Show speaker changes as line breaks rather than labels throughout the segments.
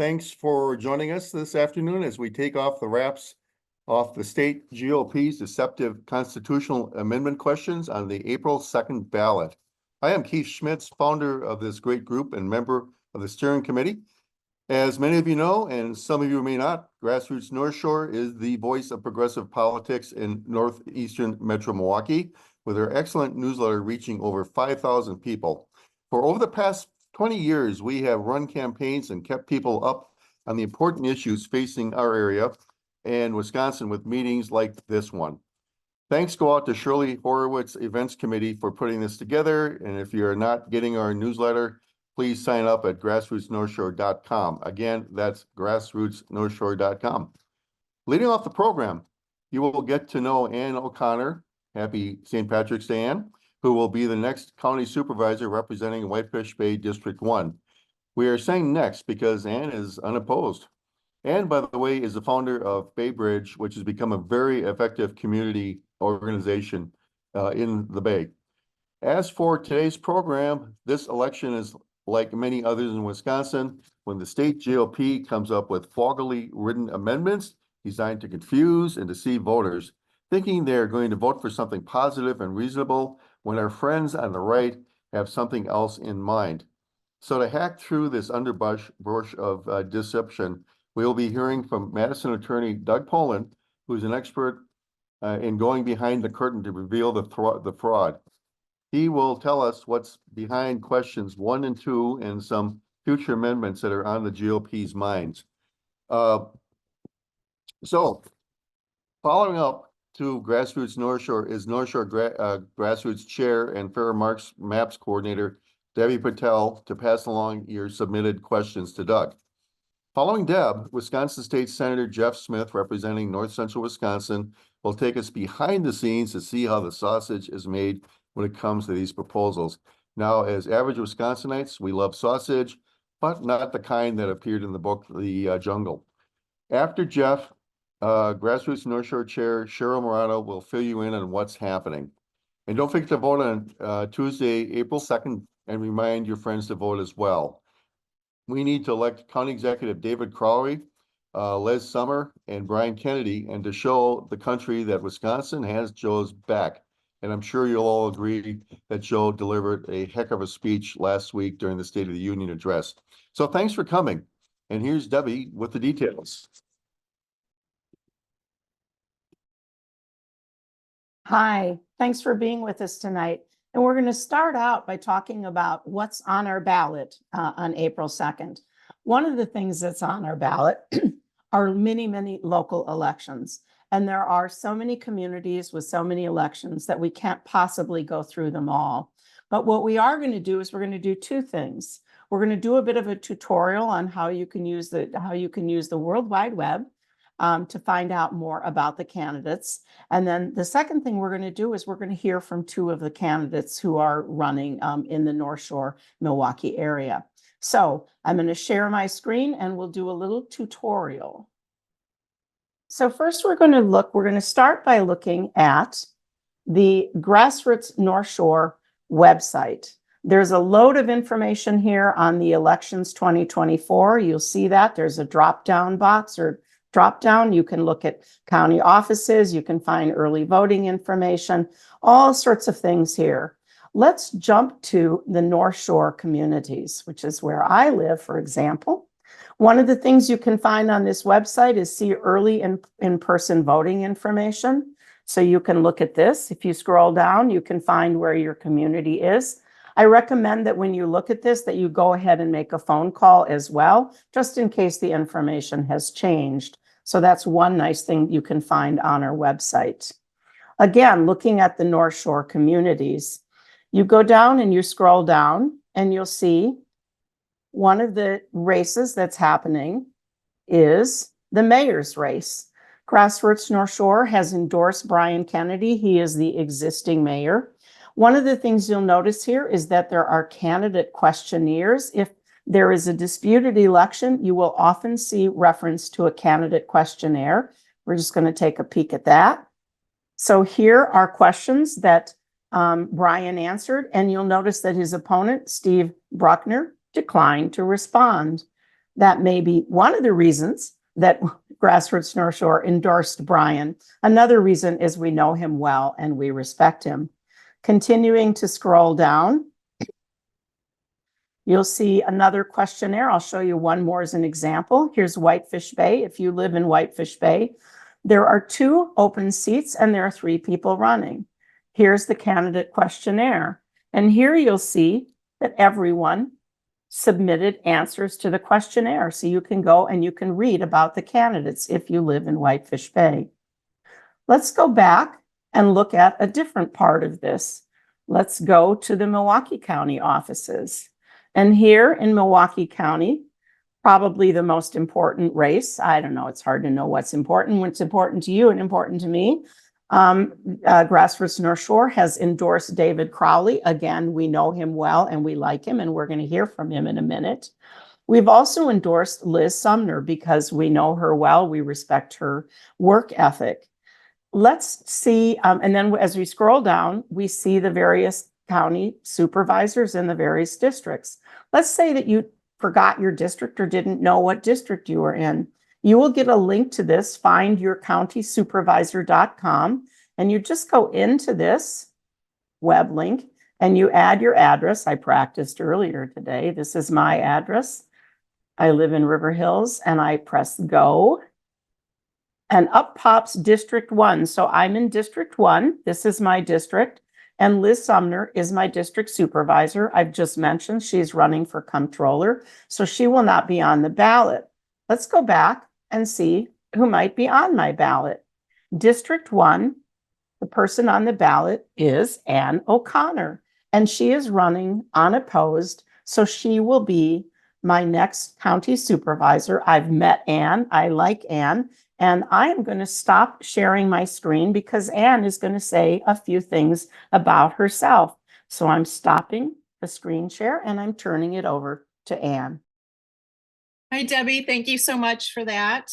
Thanks for joining us this afternoon as we take off the wraps off the state GOP's deceptive constitutional amendment questions on the April 2nd ballot. I am Keith Schmitz, founder of this great group and member of the steering committee. As many of you know, and some of you may not, Grassroots North Shore is the voice of progressive politics in northeastern Metro Milwaukee, with our excellent newsletter reaching over 5,000 people. For over the past 20 years, we have run campaigns and kept people up on the important issues facing our area and Wisconsin with meetings like this one. Thanks go out to Shirley Horowitz Events Committee for putting this together. And if you're not getting our newsletter, please sign up at grassrootsnorthshore.com. Again, that's grassrootsnorthshore.com. Leading off the program, you will get to know Ann O'Connor, happy St. Patrick's Day, Ann, who will be the next county supervisor representing Whitefish Bay District 1. We are saying next because Ann is unopposed. Ann, by the way, is the founder of Bay Bridge, which has become a very effective community organization in the Bay. As for today's program, this election is like many others in Wisconsin, when the state GOP comes up with foggily written amendments designed to confuse and deceive voters, thinking they're going to vote for something positive and reasonable when our friends on the right have something else in mind. So to hack through this underbrush of deception, we will be hearing from Madison attorney Doug Poland, who's an expert in going behind the curtain to reveal the fraud. He will tell us what's behind questions 1 and 2 and some future amendments that are on the GOP's minds. So following up to Grassroots North Shore is North Shore Grassroots Chair and Fair Maps Coordinator Debbie Patel to pass along your submitted questions to Doug. Following Deb, Wisconsin State Senator Jeff Smith, representing North Central Wisconsin, will take us behind the scenes to see how the sausage is made when it comes to these proposals. Now, as average Wisconsinites, we love sausage, but not the kind that appeared in the book, The Jungle. After Jeff, Grassroots North Shore Chair Cheryl Morano will fill you in on what's happening. And don't forget to vote on Tuesday, April 2nd, and remind your friends to vote as well. We need to elect County Executive David Crowley, Les Summer, and Brian Kennedy, and to show the country that Wisconsin has Joe's back. And I'm sure you'll all agree that Joe delivered a heck of a speech last week during the State of the Union address. So thanks for coming. And here's Debbie with the details.
Hi, thanks for being with us tonight. And we're going to start out by talking about what's on our ballot on April 2nd. One of the things that's on our ballot are many local elections. And there are so many communities with so many elections that we can't possibly go through them all. But what we are going to do is we're going to do two things. We're going to do a bit of a tutorial on how you can use the World Wide Web to find out more about the candidates. And then the second thing we're going to do is we're going to hear from 2 of the candidates who are running in the North Shore, Milwaukee area. So I'm going to share my screen and we'll do a little tutorial. So first we're going to start by looking at the Grassroots North Shore website. There's a load of information here on the elections 2024. You'll see that there's a drop-down box or drop-down. You can look at county offices. You can find early voting information, all sorts of things here. Let's jump to the North Shore communities, which is where I live, for example. One of the things you can find on this website is see early in-person voting information. So you can look at this. If you scroll down, you can find where your community is. I recommend that when you look at this, that you go ahead and make a phone call as well, just in case the information has changed. So that's one nice thing you can find on our website. Again, looking at the North Shore communities, you go down and you scroll down and you'll see one of the races that's happening is the mayor's race. Grassroots North Shore has endorsed Brian Kennedy. He is the existing mayor. One of the things you'll notice here is that there are candidate questionnaires. If there is a disputed election, you will often see reference to a candidate questionnaire. We're just going to take a peek at that. So here are questions that Brian answered, and you'll notice that his opponent, Steve Bruckner, declined to respond. That may be one of the reasons that Grassroots North Shore endorsed Brian. Another reason is we know him well and we respect him. Continuing to scroll down, you'll see another questionnaire. I'll show you one more as an example. Here's Whitefish Bay. If you live in Whitefish Bay, there are 2 open seats and there are 3 people running. Here's the candidate questionnaire. And here you'll see that everyone submitted answers to the questionnaire. So you can go and you can read about the candidates if you live in Whitefish Bay. Let's go back and look at a different part of this. Let's go to the Milwaukee County offices. And here in Milwaukee County, probably the most important race. I don't know, it's hard to know what's important to you and important to me. Grassroots North Shore has endorsed David Crowley. Again, we know him well and we like him, and we're going to hear from him in a minute. We've also endorsed Liz Sumner because we know her well. We respect her work ethic. Let's see, and then as we scroll down, we see the various county supervisors in the various districts. Let's say that you forgot your district or didn't know what district you were in. You will get a link to this, findyourcountysupervisor.com, and you just go into this web link and you add your address. I practiced earlier today. This is my address. I live in River Hills, and I press go. And up pops District 1. So I'm in District 1. This is my district. And Liz Sumner is my district supervisor. I've just mentioned she's running for comptroller, so she will not be on the ballot. Let's go back and see who might be on my ballot. District 1, the person on the ballot is Ann O'Connor, and she is running unopposed, so she will be my next county supervisor. I've met Ann. I like Ann. And I am going to stop sharing my screen because Ann is going to say a few things about herself. So I'm stopping the screen share and I'm turning it over to Ann.
Hi, Debbie. Thank you so much for that.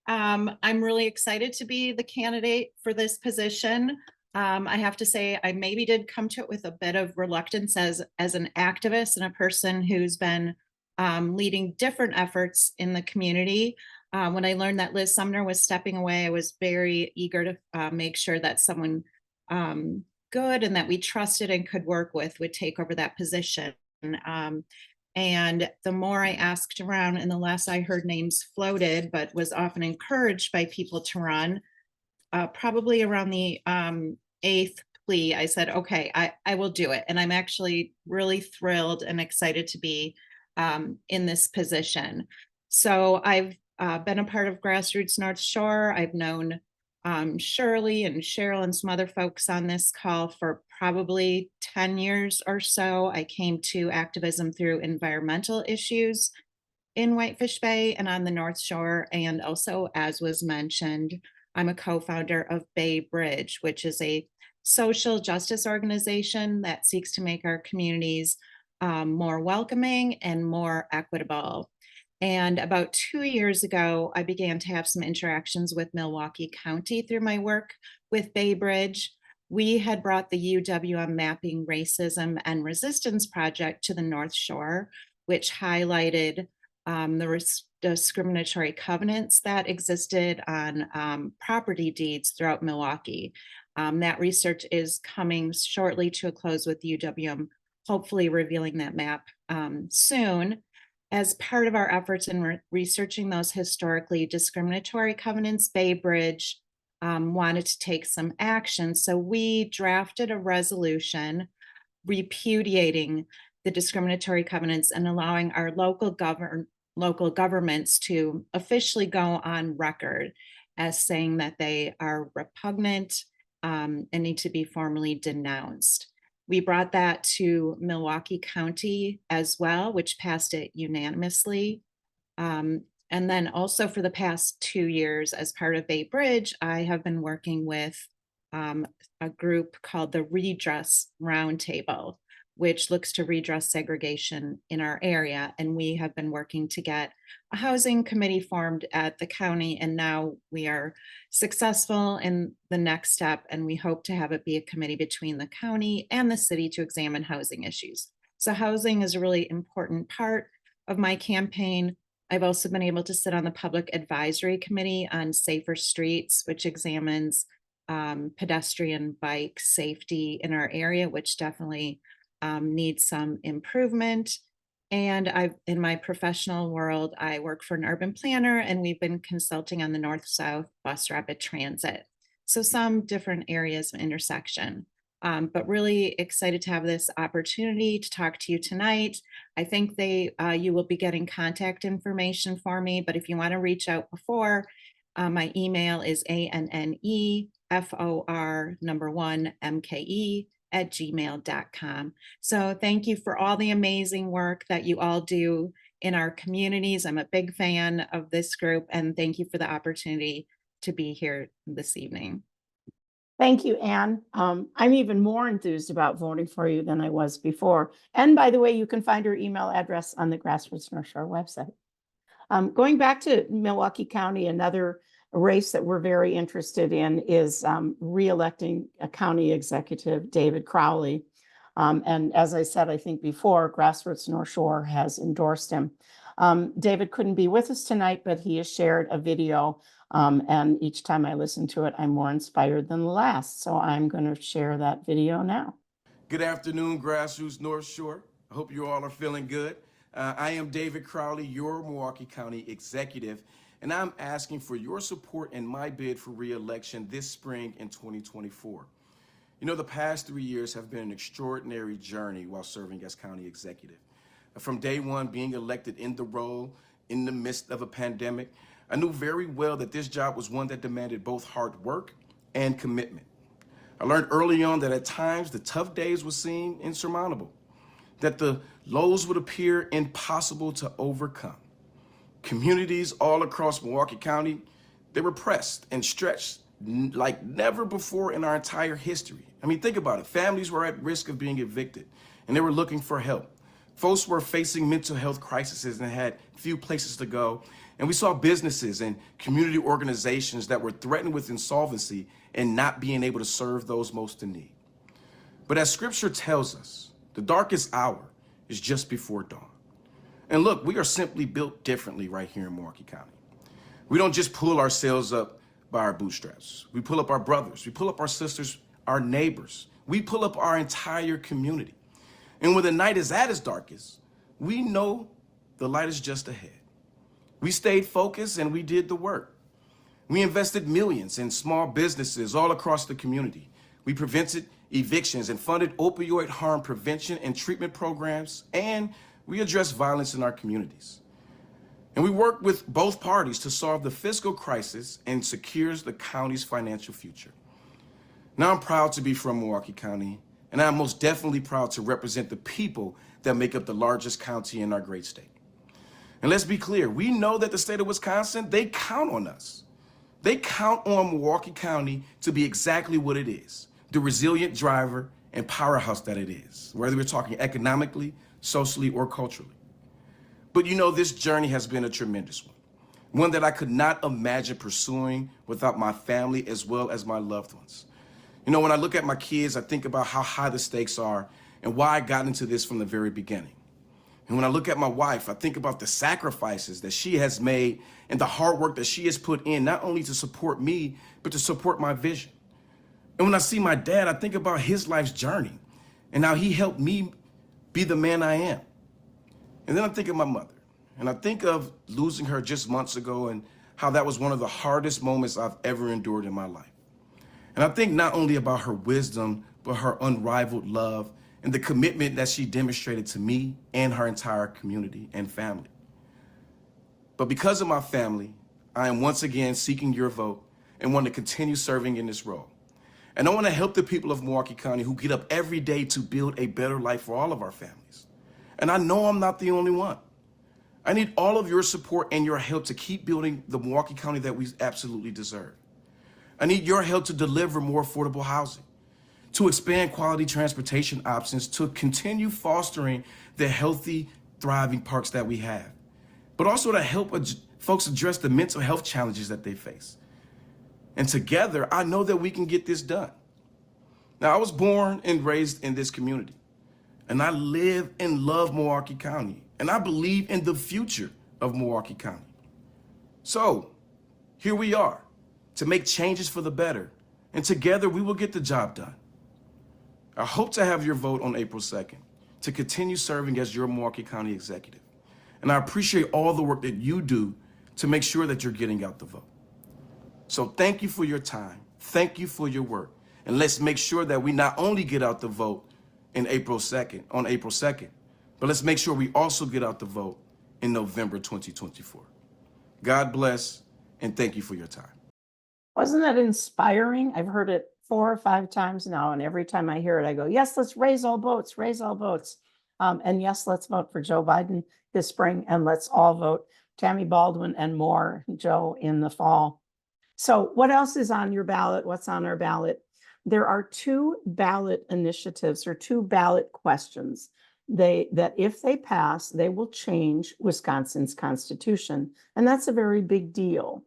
I'm really excited to be the candidate for this position. I have to say, I maybe did come to it with a bit of reluctance as an activist and a person who's been leading different efforts in the community. When I learned that Liz Sumner was stepping away, I was very eager to make sure that someone good and that we trusted and could work with would take over that position. And the more I asked around and the less I heard names floated, but was often encouraged by people to run, probably around the 8th plea, I said, okay, I will do it. And I'm actually really thrilled and excited to be in this position. So I've been a part of Grassroots North Shore. I've known Shirley and Cheryl and some other folks on this call for probably 10 years or so. I came to activism through environmental issues in Whitefish Bay and on the North Shore. And also, as was mentioned, I'm a co-founder of Bay Bridge, which is a social justice organization that seeks to make our communities more welcoming and more equitable. And about 2 years ago, I began to have some interactions with Milwaukee County through my work with Bay Bridge. We had brought the UWM Mapping Racism and Resistance Project to the North Shore, which highlighted the discriminatory covenants that existed on property deeds throughout Milwaukee. That research is coming shortly to a close with UWM, hopefully revealing that map soon. As part of our efforts in researching those historically discriminatory covenants, Bay Bridge wanted to take some action. So we drafted a resolution repudiating the discriminatory covenants and allowing our local governments to officially go on record as saying that they are repugnant and need to be formally denounced. We brought that to Milwaukee County as well, which passed it unanimously. And then also for the past 2 years, as part of Bay Bridge, I have been working with a group called the Redress Roundtable, which looks to redress segregation in our area. And we have been working to get a housing committee formed at the county. And now we are successful in the next step. And we hope to have it be a committee between the county and the city to examine housing issues. So housing is a really important part of my campaign. I've also been able to sit on the Public Advisory Committee on Safer Streets, which examines pedestrian bike safety in our area, which definitely needs some improvement. And in my professional world, I work for an urban planner, and we've been consulting on the North-South Bus Rapid Transit. So some different areas of intersection. But really excited to have this opportunity to talk to you tonight. I think you will be getting contact information for me, but if you want to reach out before, my email is ANNEFOR1MKE@gmail.com. So thank you for all the amazing work that you all do in our communities. I'm a big fan of this group, and thank you for the opportunity to be here this evening.
Thank you, Anne. I'm even more enthused about voting for you than I was before. And by the way, you can find her email address on the Grassroots North Shore website. Going back to Milwaukee County, another race that we're very interested in is re-electing a county executive, David Crowley. And as I said, I think before, Grassroots North Shore has endorsed him. David couldn't be with us tonight, but he has shared a video. And each time I listen to it, I'm more inspired than the last. So I'm going to share that video now.
Good afternoon, Grassroots North Shore. I hope you all are feeling good. I am David Crowley, your Milwaukee County executive, and I'm asking for your support in my bid for re-election this spring in 2024. You know, the past 3 years have been an extraordinary journey while serving as county executive. From day one, being elected in the role in the midst of a pandemic, I knew very well that this job was one that demanded both hard work and commitment. I learned early on that at times the tough days would seem insurmountable, that the lows would appear impossible to overcome. Communities all across Milwaukee County, they were pressed and stretched like never before in our entire history. I mean, think about it. Families were at risk of being evicted, and they were looking for help. Folks were facing mental health crises and had few places to go. And we saw businesses and community organizations that were threatened with insolvency and not being able to serve those most in need. But as scripture tells us, the darkest hour is just before dawn. And look, we are simply built differently right here in Milwaukee County. We don't just pull ourselves up by our bootstraps. We pull up our brothers, we pull up our sisters, our neighbors. We pull up our entire community. And when the night is at its darkest, we know the light is just ahead. We stayed focused and we did the work. We invested millions in small businesses all across the community. We prevented evictions and funded opioid harm prevention and treatment programs, and we addressed violence in our communities. And we worked with both parties to solve the fiscal crisis and secures the county's financial future. Now I'm proud to be from Milwaukee County, and I'm most definitely proud to represent the people that make up the largest county in our great state. And let's be clear, we know that the state of Wisconsin, they count on us. They count on Milwaukee County to be exactly what it is, the resilient driver and powerhouse that it is, whether we're talking economically, socially, or culturally. But you know, this journey has been a tremendous one that I could not imagine pursuing without my family as well as my loved ones. You know, when I look at my kids, I think about how high the stakes are and why I got into this from the very beginning. And when I look at my wife, I think about the sacrifices that she has made and the hard work that she has put in, not only to support me, but to support my vision. And when I see my dad, I think about his life's journey and how he helped me be the man I am. And then I think of my mother, and I think of losing her just months ago and how that was one of the hardest moments I've ever endured in my life. And I think not only about her wisdom, but her unrivaled love and the commitment that she demonstrated to me and her entire community and family. But because of my family, I am once again seeking your vote and want to continue serving in this role. And I want to help the people of Milwaukee County who get up every day to build a better life for all of our families. And I know I'm not the only one. I need all of your support and your help to keep building the Milwaukee County that we absolutely deserve. I need your help to deliver more affordable housing, to expand quality transportation options, to continue fostering the healthy, thriving parks that we have, but also to help folks address the mental health challenges that they face. And together, I know that we can get this done. Now, I was born and raised in this community, and I live and love Milwaukee County, and I believe in the future of Milwaukee County. So here we are to make changes for the better, and together we will get the job done. I hope to have your vote on April 2nd to continue serving as your Milwaukee County executive. And I appreciate all the work that you do to make sure that you're getting out the vote. So thank you for your time. Thank you for your work. And let's make sure that we not only get out the vote on April 2nd, but let's make sure we also get out the vote in November 2024. God bless, and thank you for your time.
Wasn't that inspiring? I've heard it 4 or 5 times now, and every time I hear it, I go, yes, let's raise all boats, raise all boats. And yes, let's vote for Joe Biden this spring, and let's all vote Tammy Baldwin and more Joe in the fall. So what else is on your ballot? What's on our ballot? There are 2 ballot initiatives or 2 ballot questions that if they pass, they will change Wisconsin's constitution. And that's a very big deal.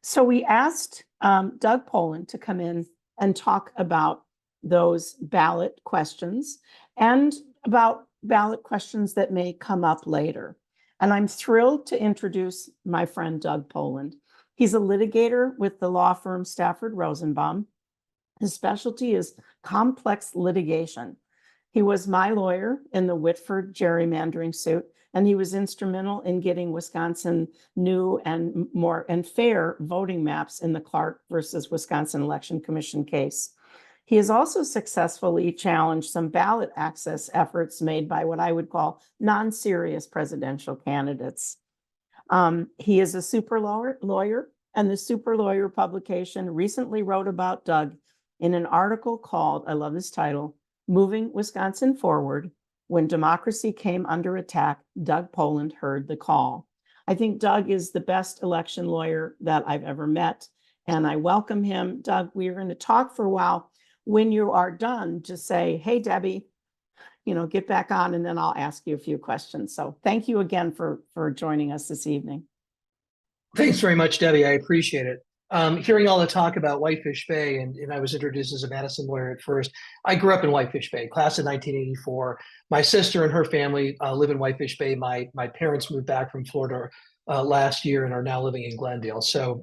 So we asked Doug Poland to come in and talk about those ballot questions and about ballot questions that may come up later. And I'm thrilled to introduce my friend Doug Poland. He's a litigator with the law firm Stafford Rosenbaum. His specialty is complex litigation. He was my lawyer in the Whitford gerrymandering suit, and he was instrumental in getting Wisconsin new and more and fair voting maps in the Clark versus Wisconsin Election Commission case. He has also successfully challenged some ballot access efforts made by what I would call non-serious presidential candidates. He is a super lawyer, and the Super Lawyer publication recently wrote about Doug in an article called, I love this title, Moving Wisconsin Forward. When democracy came under attack, Doug Poland heard the call. I think Doug is the best election lawyer that I've ever met, and I welcome him. Doug, we are going to talk for a while. When you are done, just say, hey, Debbie, get back on, and then I'll ask you a few questions. So thank you again for joining us this evening.
Thanks very much, Debbie. I appreciate it. Hearing all the talk about Whitefish Bay, and I was introduced as a Madison lawyer at first. I grew up in Whitefish Bay, class of 1984. My sister and her family live in Whitefish Bay. My parents moved back from Florida last year and are now living in Glendale. So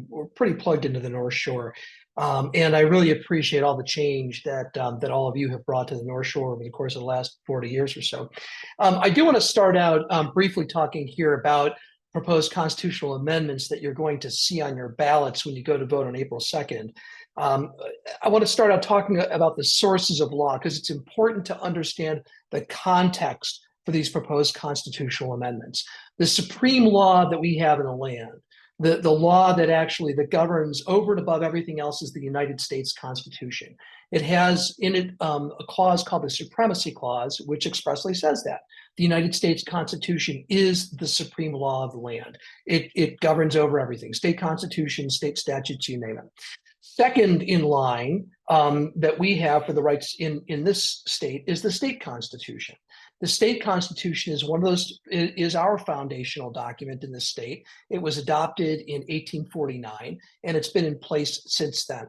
we're pretty plugged into the North Shore. And I really appreciate all the change that all of you have brought to the North Shore over the course of the last 40 years or so. I do want to start out briefly talking here about proposed constitutional amendments that you're going to see on your ballots when you go to vote on April 2nd. I want to start out talking about the sources of law, because it's important to understand the context for these proposed constitutional amendments. The supreme law that we have in the land, the law that governs over and above everything else, is the United States Constitution. It has in it a clause called the Supremacy Clause, which expressly says that the United States Constitution is the supreme law of the land. It governs over everything: state constitution, state statutes, you name it. Second in line that we have for the rights in this state is the state constitution. The state constitution is one of those, is our foundational document in the state. It was adopted in 1849, and it's been in place since then.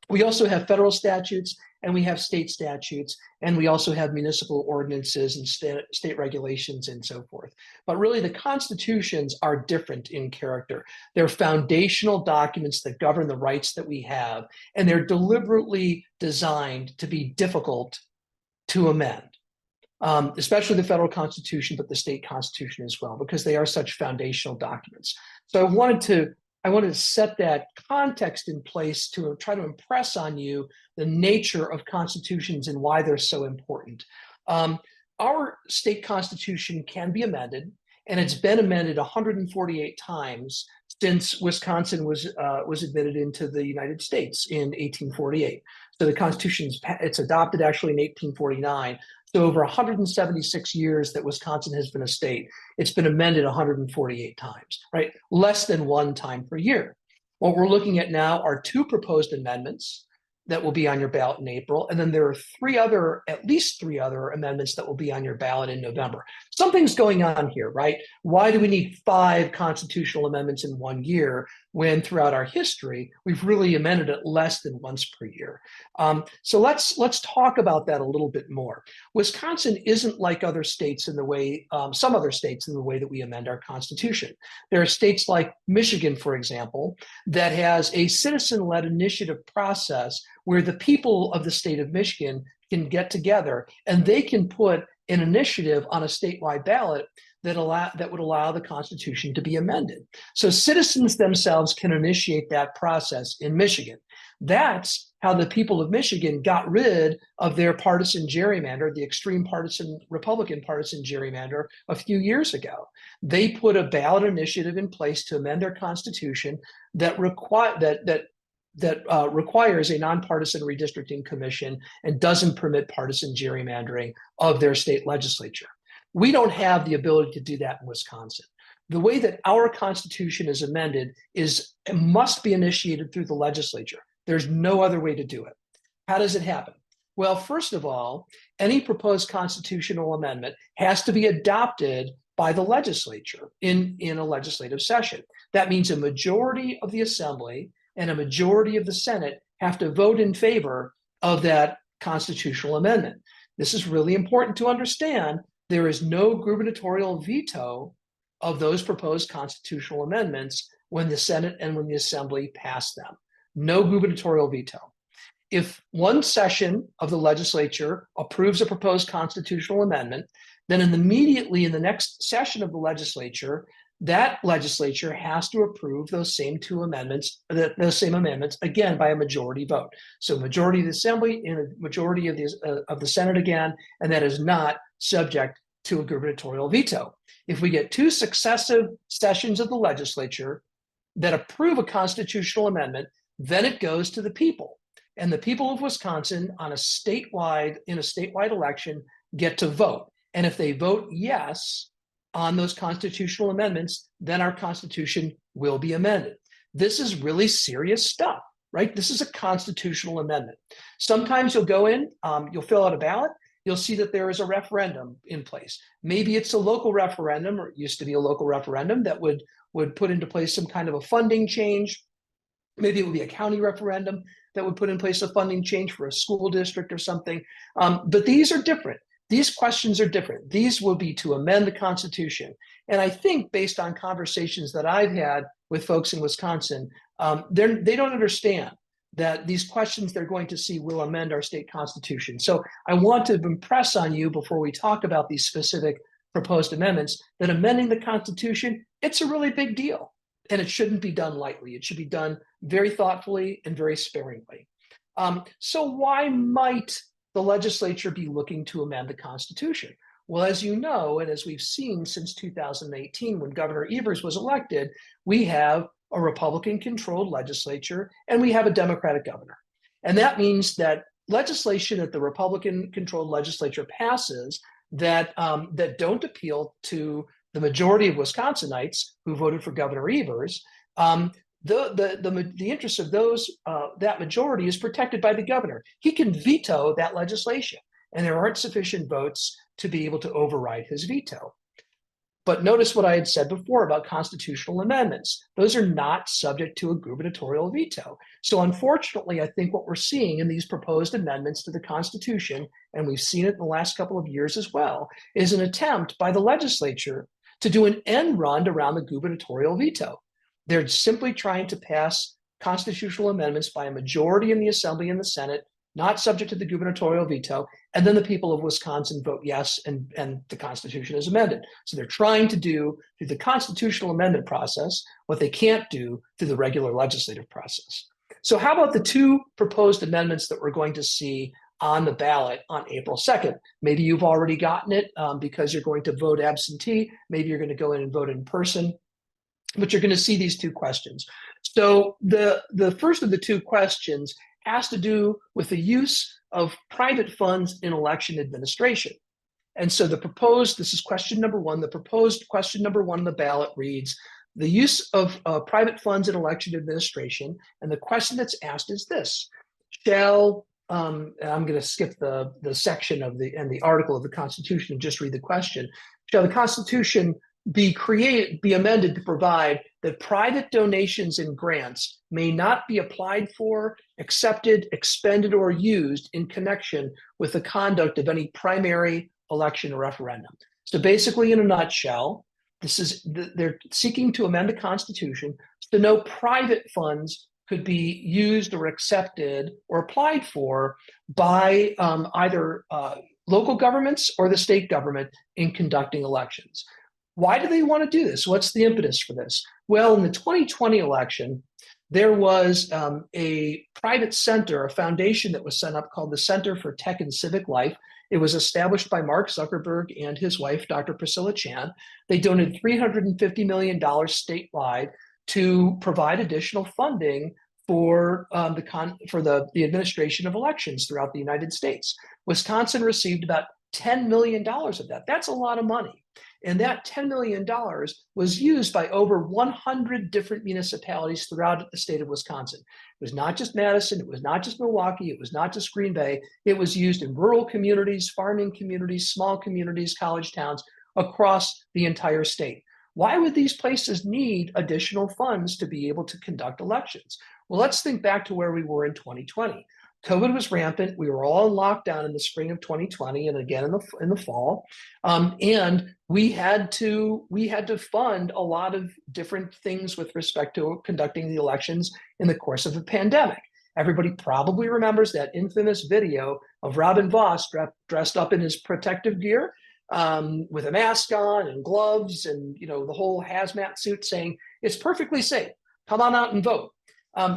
We also have federal statutes, and we have state statutes, and we also have municipal ordinances and state regulations and so forth. But really, the constitutions are different in character. They're foundational documents that govern the rights that we have, and they're deliberately designed to be difficult to amend. Especially the federal constitution, but the state constitution as well, because they are such foundational documents. So I wanted to set that context in place to try to impress on you the nature of constitutions and why they're so important. Our state constitution can be amended, and it's been amended 148 times since Wisconsin was admitted into the United States in 1848. So the Constitution, it's adopted actually in 1849. So over 176 years that Wisconsin has been a state, it's been amended 148 times, right? Less than one time per year. What we're looking at now are 2 proposed amendments that will be on your ballot in April. And then there are at least three other amendments that will be on your ballot in November. Something's going on here, right? Why do we need 5 constitutional amendments in 1 year when throughout our history, we've really amended it less than once per year? So let's talk about that a little bit more. Wisconsin isn't like other states in the way, some other states in the way that we amend our Constitution. There are states like Michigan, for example, that has a citizen-led initiative process where the people of the state of Michigan can get together and they can put an initiative on a statewide ballot that would allow the Constitution to be amended. So citizens themselves can initiate that process in Michigan. That's how the people of Michigan got rid of their partisan gerrymander, the extreme partisan Republican partisan gerrymander, a few years ago. They put a ballot initiative in place to amend their Constitution that requires a nonpartisan redistricting commission and doesn't permit partisan gerrymandering of their state legislature. We don't have the ability to do that in Wisconsin. The way that our Constitution is amended it must be initiated through the legislature. There's no other way to do it. How does it happen? Well, first of all, any proposed constitutional amendment has to be adopted by the legislature in a legislative session. That means a majority of the Assembly and a majority of the Senate have to vote in favor of that constitutional amendment. This is really important to understand. There is no gubernatorial veto of those proposed constitutional amendments when the Senate and when the Assembly pass them. No gubernatorial veto. If one session of the legislature approves a proposed constitutional amendment, then immediately in the next session of the legislature, that legislature has to approve those same amendments again by a majority vote. So majority of the Assembly and a majority of the Senate again, and that is not subject to a gubernatorial veto. If we get 2 successive sessions of the legislature that approve a constitutional amendment, then it goes to the people. And the people of Wisconsin in a statewide election get to vote. And if they vote yes on those constitutional amendments, then our Constitution will be amended. This is really serious stuff, right? This is a constitutional amendment. Sometimes you'll go in, you'll fill out a ballot, you'll see that there is a referendum in place. Maybe it's a local referendum, or it used to be a local referendum that would put into place some kind of a funding change. Maybe it would be a county referendum that would put in place a funding change for a school district or something. But these are different. These questions are different. These will be to amend the Constitution. And I think based on conversations that I've had with folks in Wisconsin, they don't understand that these questions they're going to see will amend our state constitution. So I want to impress on you before we talk about these specific proposed amendments that amending the Constitution, it's a really big deal. And it shouldn't be done lightly. It should be done very thoughtfully and very sparingly. So why might the legislature be looking to amend the Constitution? Well, as you know, and as we've seen since 2018, when Governor Evers was elected, we have a Republican-controlled legislature and we have a Democratic governor. And that means that legislation that the Republican-controlled legislature passes that don't appeal to the majority of Wisconsinites who voted for Governor Evers, the interests of that majority is protected by the governor. He can veto that legislation, and there aren't sufficient votes to be able to override his veto. But notice what I had said before about constitutional amendments. Those are not subject to a gubernatorial veto. So unfortunately, I think what we're seeing in these proposed amendments to the Constitution, and we've seen it in the last couple of years as well, is an attempt by the legislature to do an end run around the gubernatorial veto. They're simply trying to pass constitutional amendments by a majority in the Assembly and the Senate, not subject to the gubernatorial veto, and then the people of Wisconsin vote yes, and the Constitution is amended. So they're trying to do through the constitutional amendment process what they can't do through the regular legislative process. So how about the 2 proposed amendments that we're going to see on the ballot on April 2nd? Maybe you've already gotten it because you're going to vote absentee. Maybe you're going to go in and vote in person. But you're going to see these 2 questions. So the first of the 2 questions has to do with the use of private funds in election administration. And so this is question number 1. The proposed question number 1 on the ballot reads, the use of private funds in election administration. And the question that's asked is this: shall, and I'm going to skip the section of the article of the Constitution and just read the question. shall the Constitution be amended to provide that private donations and grants may not be applied for, accepted, expended, or used in connection with the conduct of any primary election or referendum. So basically, in a nutshell, they're seeking to amend the Constitution so no private funds could be used or accepted or applied for by either local governments or the state government in conducting elections. Why do they want to do this? What's the impetus for this? Well, in the 2020 election, there was a private center, a foundation that was set up called the Center for Tech and Civic Life. It was established by Mark Zuckerberg and his wife, Dr. Priscilla Chan. They donated $350 million statewide to provide additional funding for the administration of elections throughout the United States. Wisconsin received about $10 million of that. That's a lot of money. And that $10 million was used by over 100 different municipalities throughout the state of Wisconsin. It was not just Madison, it was not just Milwaukee, it was not just Green Bay. It was used in rural communities, farming communities, small communities, college towns across the entire state. Why would these places need additional funds to be able to conduct elections? Well, let's think back to where we were in 2020. COVID was rampant. We were all in lockdown in the spring of 2020 and again in the fall. And we had to fund a lot of different things with respect to conducting the elections in the course of the pandemic. Everybody probably remembers that infamous video of Robin Voss dressed up in his protective gear with a mask on and gloves and the whole hazmat suit saying, "It's perfectly safe. Come on out and vote."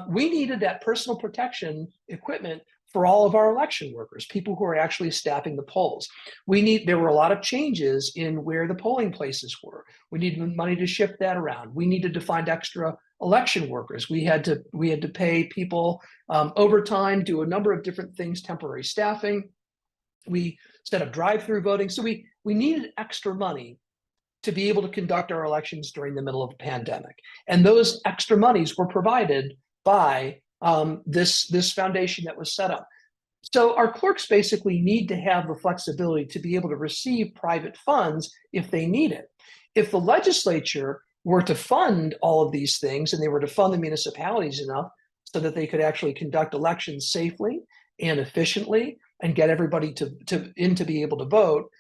We needed that personal protection equipment for all of our election workers, people who are actually staffing the polls. There were a lot of changes in where the polling places were. We needed money to shift that around. We needed to find extra election workers. We had to pay people overtime, do a number of different things, temporary staffing. We set up drive-through voting. So we needed extra money to be able to conduct our elections during the middle of a pandemic. And those extra monies were provided by this foundation that was set up. So our clerks basically need to have the flexibility to be able to receive private funds if they need it. If the legislature were to fund all of these things and they were to fund the municipalities enough so that they could actually conduct elections safely and efficiently and get everybody to be able to vote,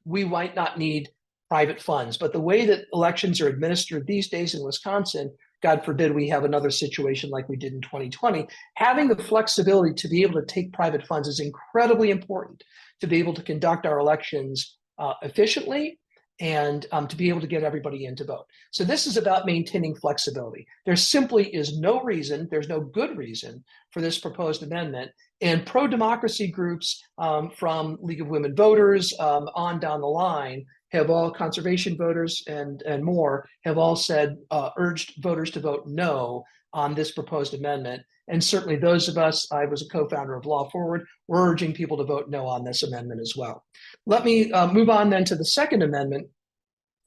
we might not need private funds. But the way that elections are administered these days in Wisconsin, God forbid we have another situation like we did in 2020, having the flexibility to be able to take private funds is incredibly important to be able to conduct our elections efficiently and to be able to get everybody in to vote. So this is about maintaining flexibility. There simply is no reason, there's no good reason for this proposed amendment. And pro-democracy groups from League of Women Voters on down the line have all, conservation voters and more, have all said, urged voters to vote no on this proposed amendment. And certainly those of us, I was a co-founder of Law Forward, we're urging people to vote no on this amendment as well. Let me move on then to the second amendment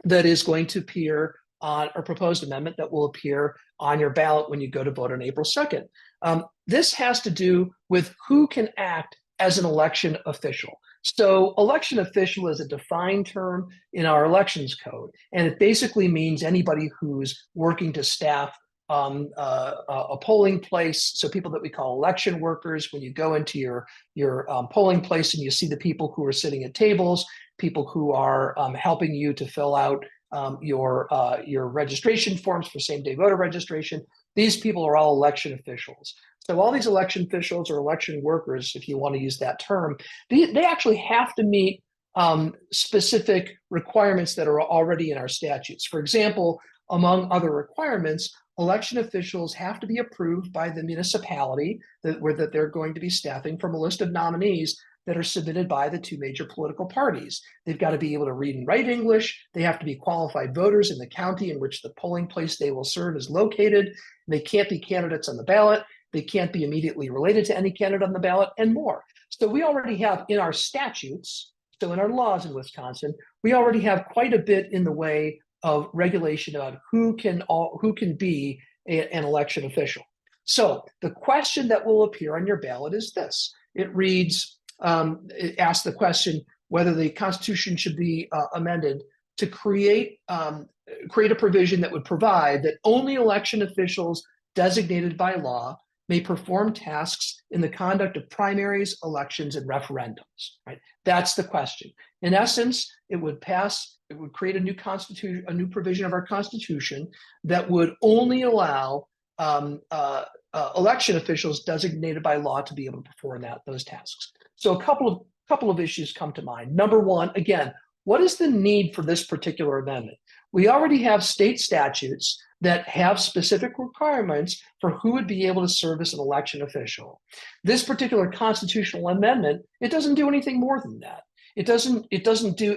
that is going to appear on, or proposed amendment that will appear on your ballot when you go to vote on April 2nd. This has to do with who can act as an election official. So election official is a defined term in our elections code, and it basically means anybody who's working to staff a polling place. So people that we call election workers, when you go into your polling place and you see the people who are sitting at tables, people who are helping you to fill out your registration forms for same-day voter registration, these people are all election officials. So all these election officials or election workers, if you want to use that term, they actually have to meet specific requirements that are already in our statutes. For example, among other requirements, election officials have to be approved by the municipality that they're going to be staffing from a list of nominees that are submitted by the two major political parties. They've got to be able to read and write English. They have to be qualified voters in the county in which the polling place they will serve is located. They can't be candidates on the ballot. They can't be immediately related to any candidate on the ballot, and more. So we already have in our statutes, so in our laws in Wisconsin, we already have quite a bit in the way of regulation about who can be an election official. So the question that will appear on your ballot is this. It reads, it asks the question, whether the Constitution should be amended to create a provision that would provide that only election officials designated by law may perform tasks in the conduct of primaries, elections, and referendums. Right? That's the question. In essence, it would create a new constitution, a new provision of our Constitution that would only allow election officials designated by law to be able to perform those tasks. So a couple of issues come to mind. Number one, again, what is the need for this particular amendment? We already have state statutes that have specific requirements for who would be able to serve as an election official. This particular constitutional amendment, it doesn't do anything more than that. It doesn't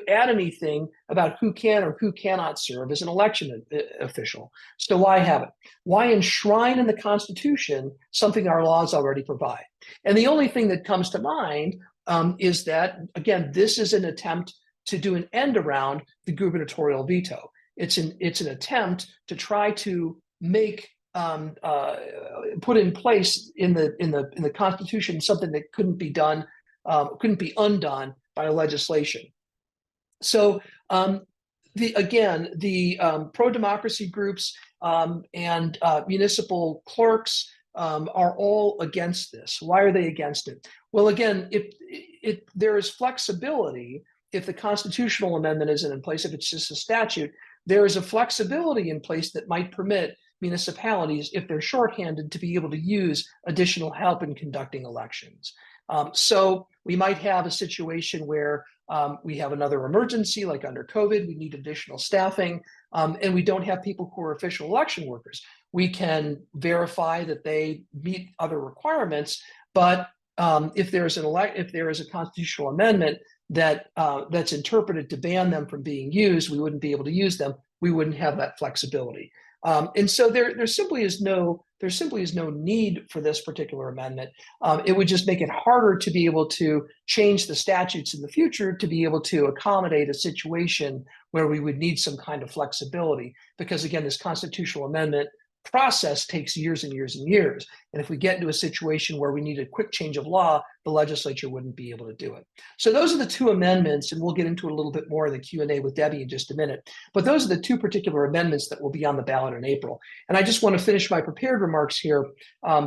add anything about who can or who cannot serve as an election official. So why have it? Why enshrine in the Constitution something our laws already provide? And the only thing that comes to mind is that, again, this is an attempt to do an end around the gubernatorial veto. It's an attempt to try to make put in place in the Constitution something that couldn't be undone by legislation. So the pro-democracy groups and municipal clerks are all against this. Why are they against it? Well, again, if there is flexibility, if the constitutional amendment isn't in place, if it's just a statute, there is a flexibility in place that might permit municipalities, if they're shorthanded, to be able to use additional help in conducting elections. So we might have a situation where we have another emergency, like under COVID, we need additional staffing, and we don't have people who are official election workers. We can verify that they meet other requirements, but if there is a constitutional amendment that's interpreted to ban them from being used, we wouldn't be able to use them. We wouldn't have that flexibility. And so there simply is no need for this particular amendment. It would just make it harder to be able to change the statutes in the future to be able to accommodate a situation where we would need some kind of flexibility. Because again, this constitutional amendment process takes years and years and years. And if we get into a situation where we need a quick change of law, the legislature wouldn't be able to do it. So those are the two amendments, and we'll get into a little bit more in the Q&A with Debbie in just a minute. But those are the two particular amendments that will be on the ballot in April. And I just want to finish my prepared remarks here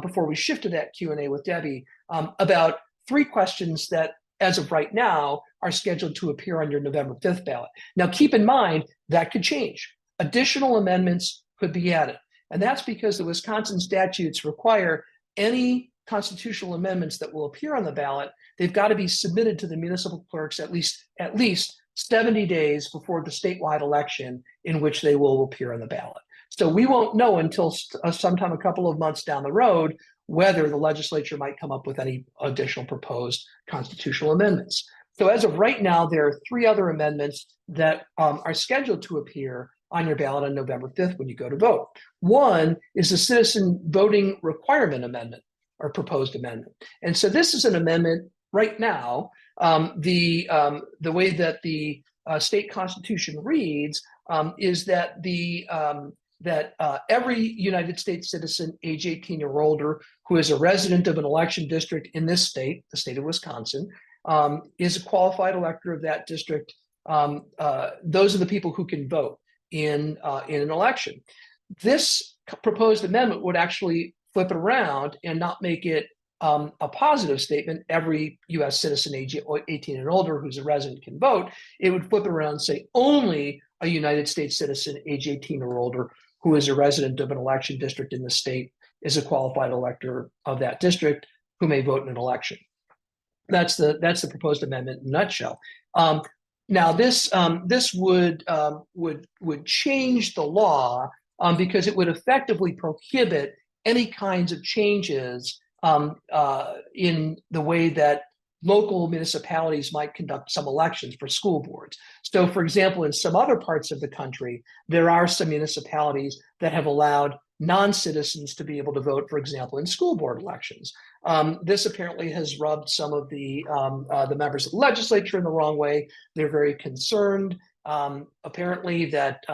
before we shift to that Q&A with Debbie about three questions that, as of right now, are scheduled to appear on your November 5th ballot. Now, keep in mind that could change. Additional amendments could be added. And that's because the Wisconsin statutes require any constitutional amendments that will appear on the ballot, they've got to be submitted to the municipal clerks at least 70 days before the statewide election in which they will appear on the ballot. So we won't know until sometime a couple of months down the road whether the legislature might come up with any additional proposed constitutional amendments. So as of right now, there are three other amendments that are scheduled to appear on your ballot on November 5th when you go to vote. One is the citizen voting requirement amendment or proposed amendment. And so this is an amendment right now. The way that the state constitution reads is that every United States citizen age 18 or older who is a resident of an election district in this state, the state of Wisconsin, is a qualified elector of that district. Those are the people who can vote in an election. This proposed amendment would actually flip it around and not make it a positive statement. Every U.S. citizen age 18 and older who's a resident can vote. It would flip it around and say only a United States citizen age 18 or older who is a resident of an election district in the state is a qualified elector of that district who may vote in an election. That's the proposed amendment in a nutshell. Now, this would change the law because it would effectively prohibit any kinds of changes in the way that local municipalities might conduct some elections for school boards. So, for example, in some other parts of the country, there are some municipalities that have allowed non-citizens to be able to vote, for example, in school board elections. This apparently has rubbed some of the members of the legislature in the wrong way. They're very concerned, apparently, that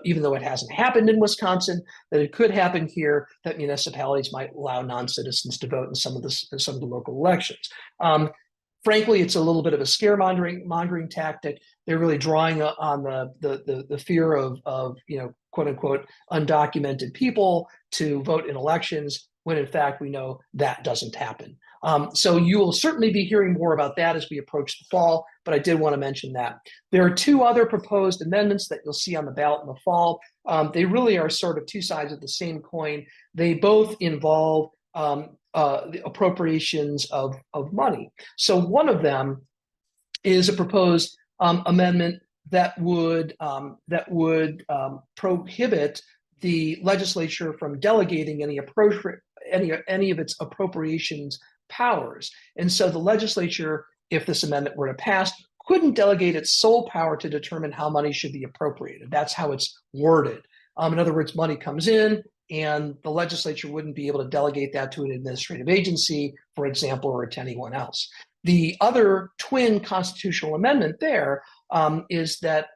even though it hasn't happened in Wisconsin, that it could happen here, that municipalities might allow non-citizens to vote in some of the local elections. Frankly, it's a little bit of a scaremongering tactic. They're really drawing on the fear of quote unquote undocumented people to vote in elections, when in fact we know that doesn't happen. So you will certainly be hearing more about that as we approach the fall, but I did want to mention that. There are two other proposed amendments that you'll see on the ballot in the fall. They really are sort of two sides of the same coin. They both involve the appropriations of money. So one of them is a proposed amendment that would prohibit the legislature from delegating any of its appropriations powers. And so the legislature, if this amendment were to pass, couldn't delegate its sole power to determine how money should be appropriated. That's how it's worded. In other words, money comes in, and the legislature wouldn't be able to delegate that to an administrative agency, for example, or to anyone else. The other twin constitutional amendment there is that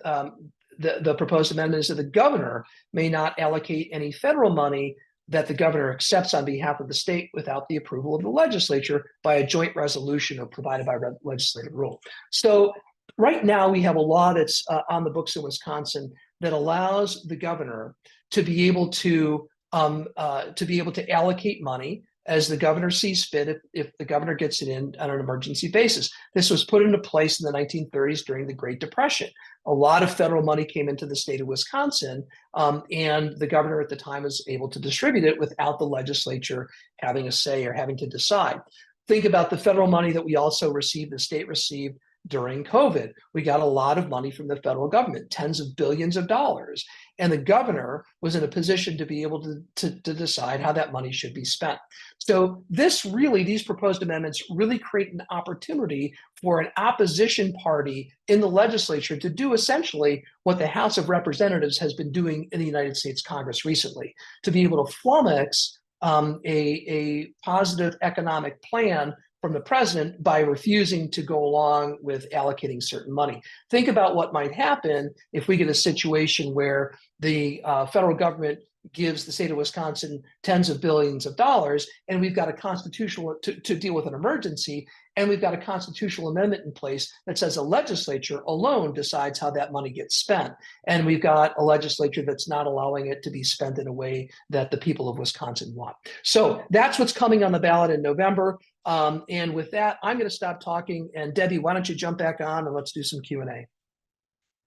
the proposed amendment is that the governor may not allocate any federal money that the governor accepts on behalf of the state without the approval of the legislature by a joint resolution or provided by legislative rule. So right now we have a law that's on the books in Wisconsin that allows the governor to be able to allocate money as the governor sees fit if the governor gets it in on an emergency basis. This was put into place in the 1930s during the Great Depression. A lot of federal money came into the state of Wisconsin, and the governor at the time was able to distribute it without the legislature having a say or having to decide. Think about the federal money that we also received, the state received during COVID. We got a lot of money from the federal government, tens of billions of dollars. And the governor was in a position to be able to decide how that money should be spent. So these proposed amendments really create an opportunity for an opposition party in the legislature to do essentially what the House of Representatives has been doing in the United States Congress recently, to be able to flummox a positive economic plan from the president by refusing to go along with allocating certain money. Think about what might happen if we get a situation where the federal government gives the state of Wisconsin tens of billions of dollars, and we've got a constitutional to deal with an emergency, and we've got a constitutional amendment in place that says a legislature alone decides how that money gets spent. And we've got a legislature that's not allowing it to be spent in a way that the people of Wisconsin want. So that's what's coming on the ballot in November. And with that, I'm going to stop talking. And Debbie, why don't you jump back on and let's do some Q&A.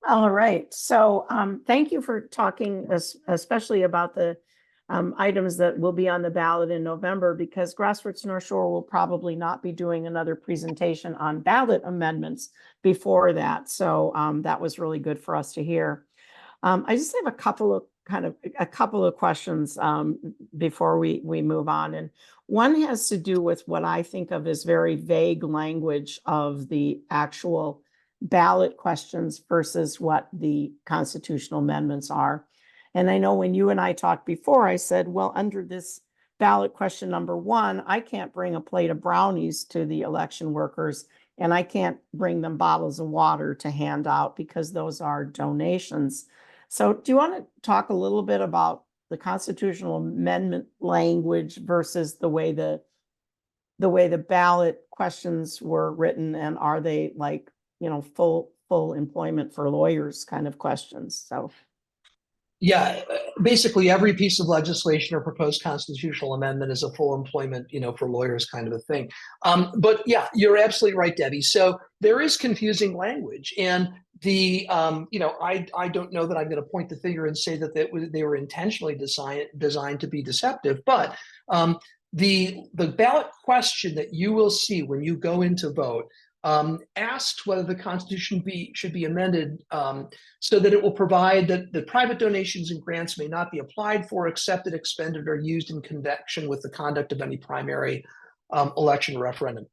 All right. So thank you for talking, especially about the items that will be on the ballot in November, because Grassroots North Shore will probably not be doing another presentation on ballot amendments before that. So that was really good for us to hear. I just have a couple of questions before we move on. And one has to do with what I think of as very vague language of the actual ballot questions versus what the constitutional amendments are. And I know when you and I talked before, I said, well, under this ballot question number 1, I can't bring a plate of brownies to the election workers, and I can't bring them bottles of water to hand out because those are donations. So do you want to talk a little bit about the constitutional amendment language versus the way the ballot questions were written, and are they like, full employment for lawyers kind of questions? So
yeah, basically every piece of legislation or proposed constitutional amendment is a full employment, for lawyers kind of a thing. But yeah, you're absolutely right, Debbie. So there is confusing language, and I don't know that I'm going to point the finger and say that they were intentionally designed to be deceptive, but the ballot question that you will see when you go in to vote asked whether the Constitution should be amended so that it will provide that the private donations and grants may not be applied for, accepted, expended, or used in connection with the conduct of any primary election or referendum.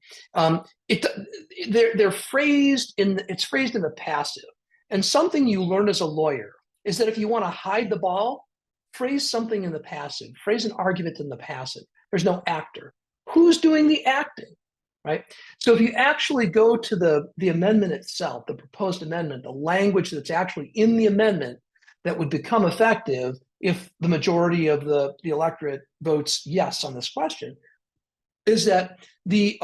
It's phrased in the passive. And something you learn as a lawyer is that if you want to hide the ball, phrase something in the passive, phrase an argument in the passive. There's no actor. Who's doing the acting? Right. So if you actually go to the amendment itself, the proposed amendment, the language that's actually in the amendment that would become effective if the majority of the electorate votes yes on this question, is that the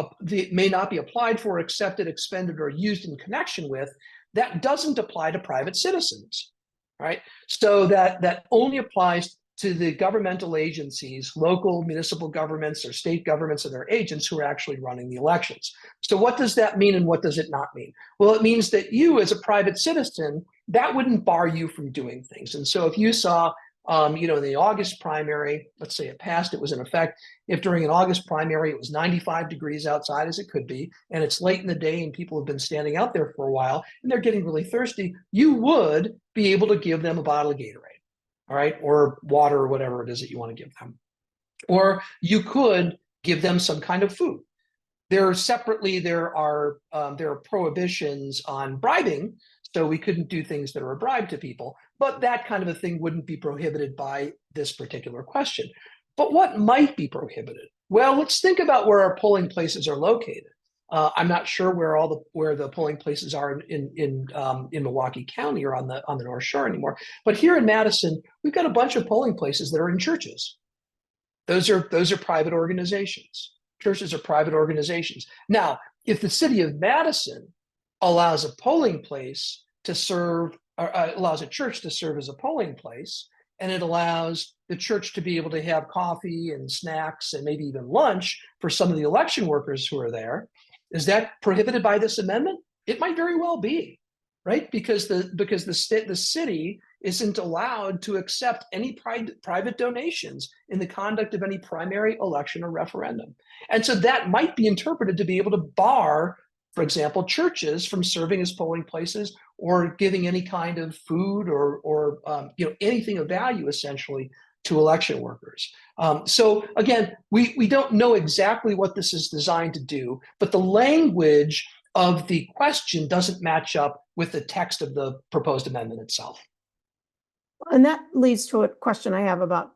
may not be applied for, accepted, expended, or used in connection with, that doesn't apply to private citizens, right? So that only applies to the governmental agencies, local municipal governments or state governments and their agents who are actually running the elections. So what does that mean and what does it not mean? Well, it means that you as a private citizen, that wouldn't bar you from doing things. And so if you saw, in the August primary, let's say it passed, it was in effect. If during an August primary, it was 95 degrees outside, as it could be, and it's late in the day and people have been standing out there for a while and they're getting really thirsty, you would be able to give them a bottle of Gatorade, all right, or water or whatever it is that you want to give them. Or you could give them some kind of food. There are prohibitions on bribing, so we couldn't do things that are a bribe to people, but that kind of a thing wouldn't be prohibited by this particular question. But what might be prohibited? Well, let's think about where our polling places are located. I'm not sure where the polling places are in Milwaukee County or on the North Shore anymore. But here in Madison, we've got a bunch of polling places that are in churches. Those are private organizations. Churches are private organizations. Now, if the city of Madison allows a polling place to serve, or allows a church to serve as a polling place, and it allows the church to be able to have coffee and snacks and maybe even lunch for some of the election workers who are there, is that prohibited by this amendment? It might very well be, right? Because the city isn't allowed to accept any private donations in the conduct of any primary election or referendum. And so that might be interpreted to be able to bar, for example, churches from serving as polling places or giving any kind of food or anything of value essentially to election workers. So again, we don't know exactly what this is designed to do, but the language of the question doesn't match up with the text of the proposed amendment itself.
And that leads to a question I have about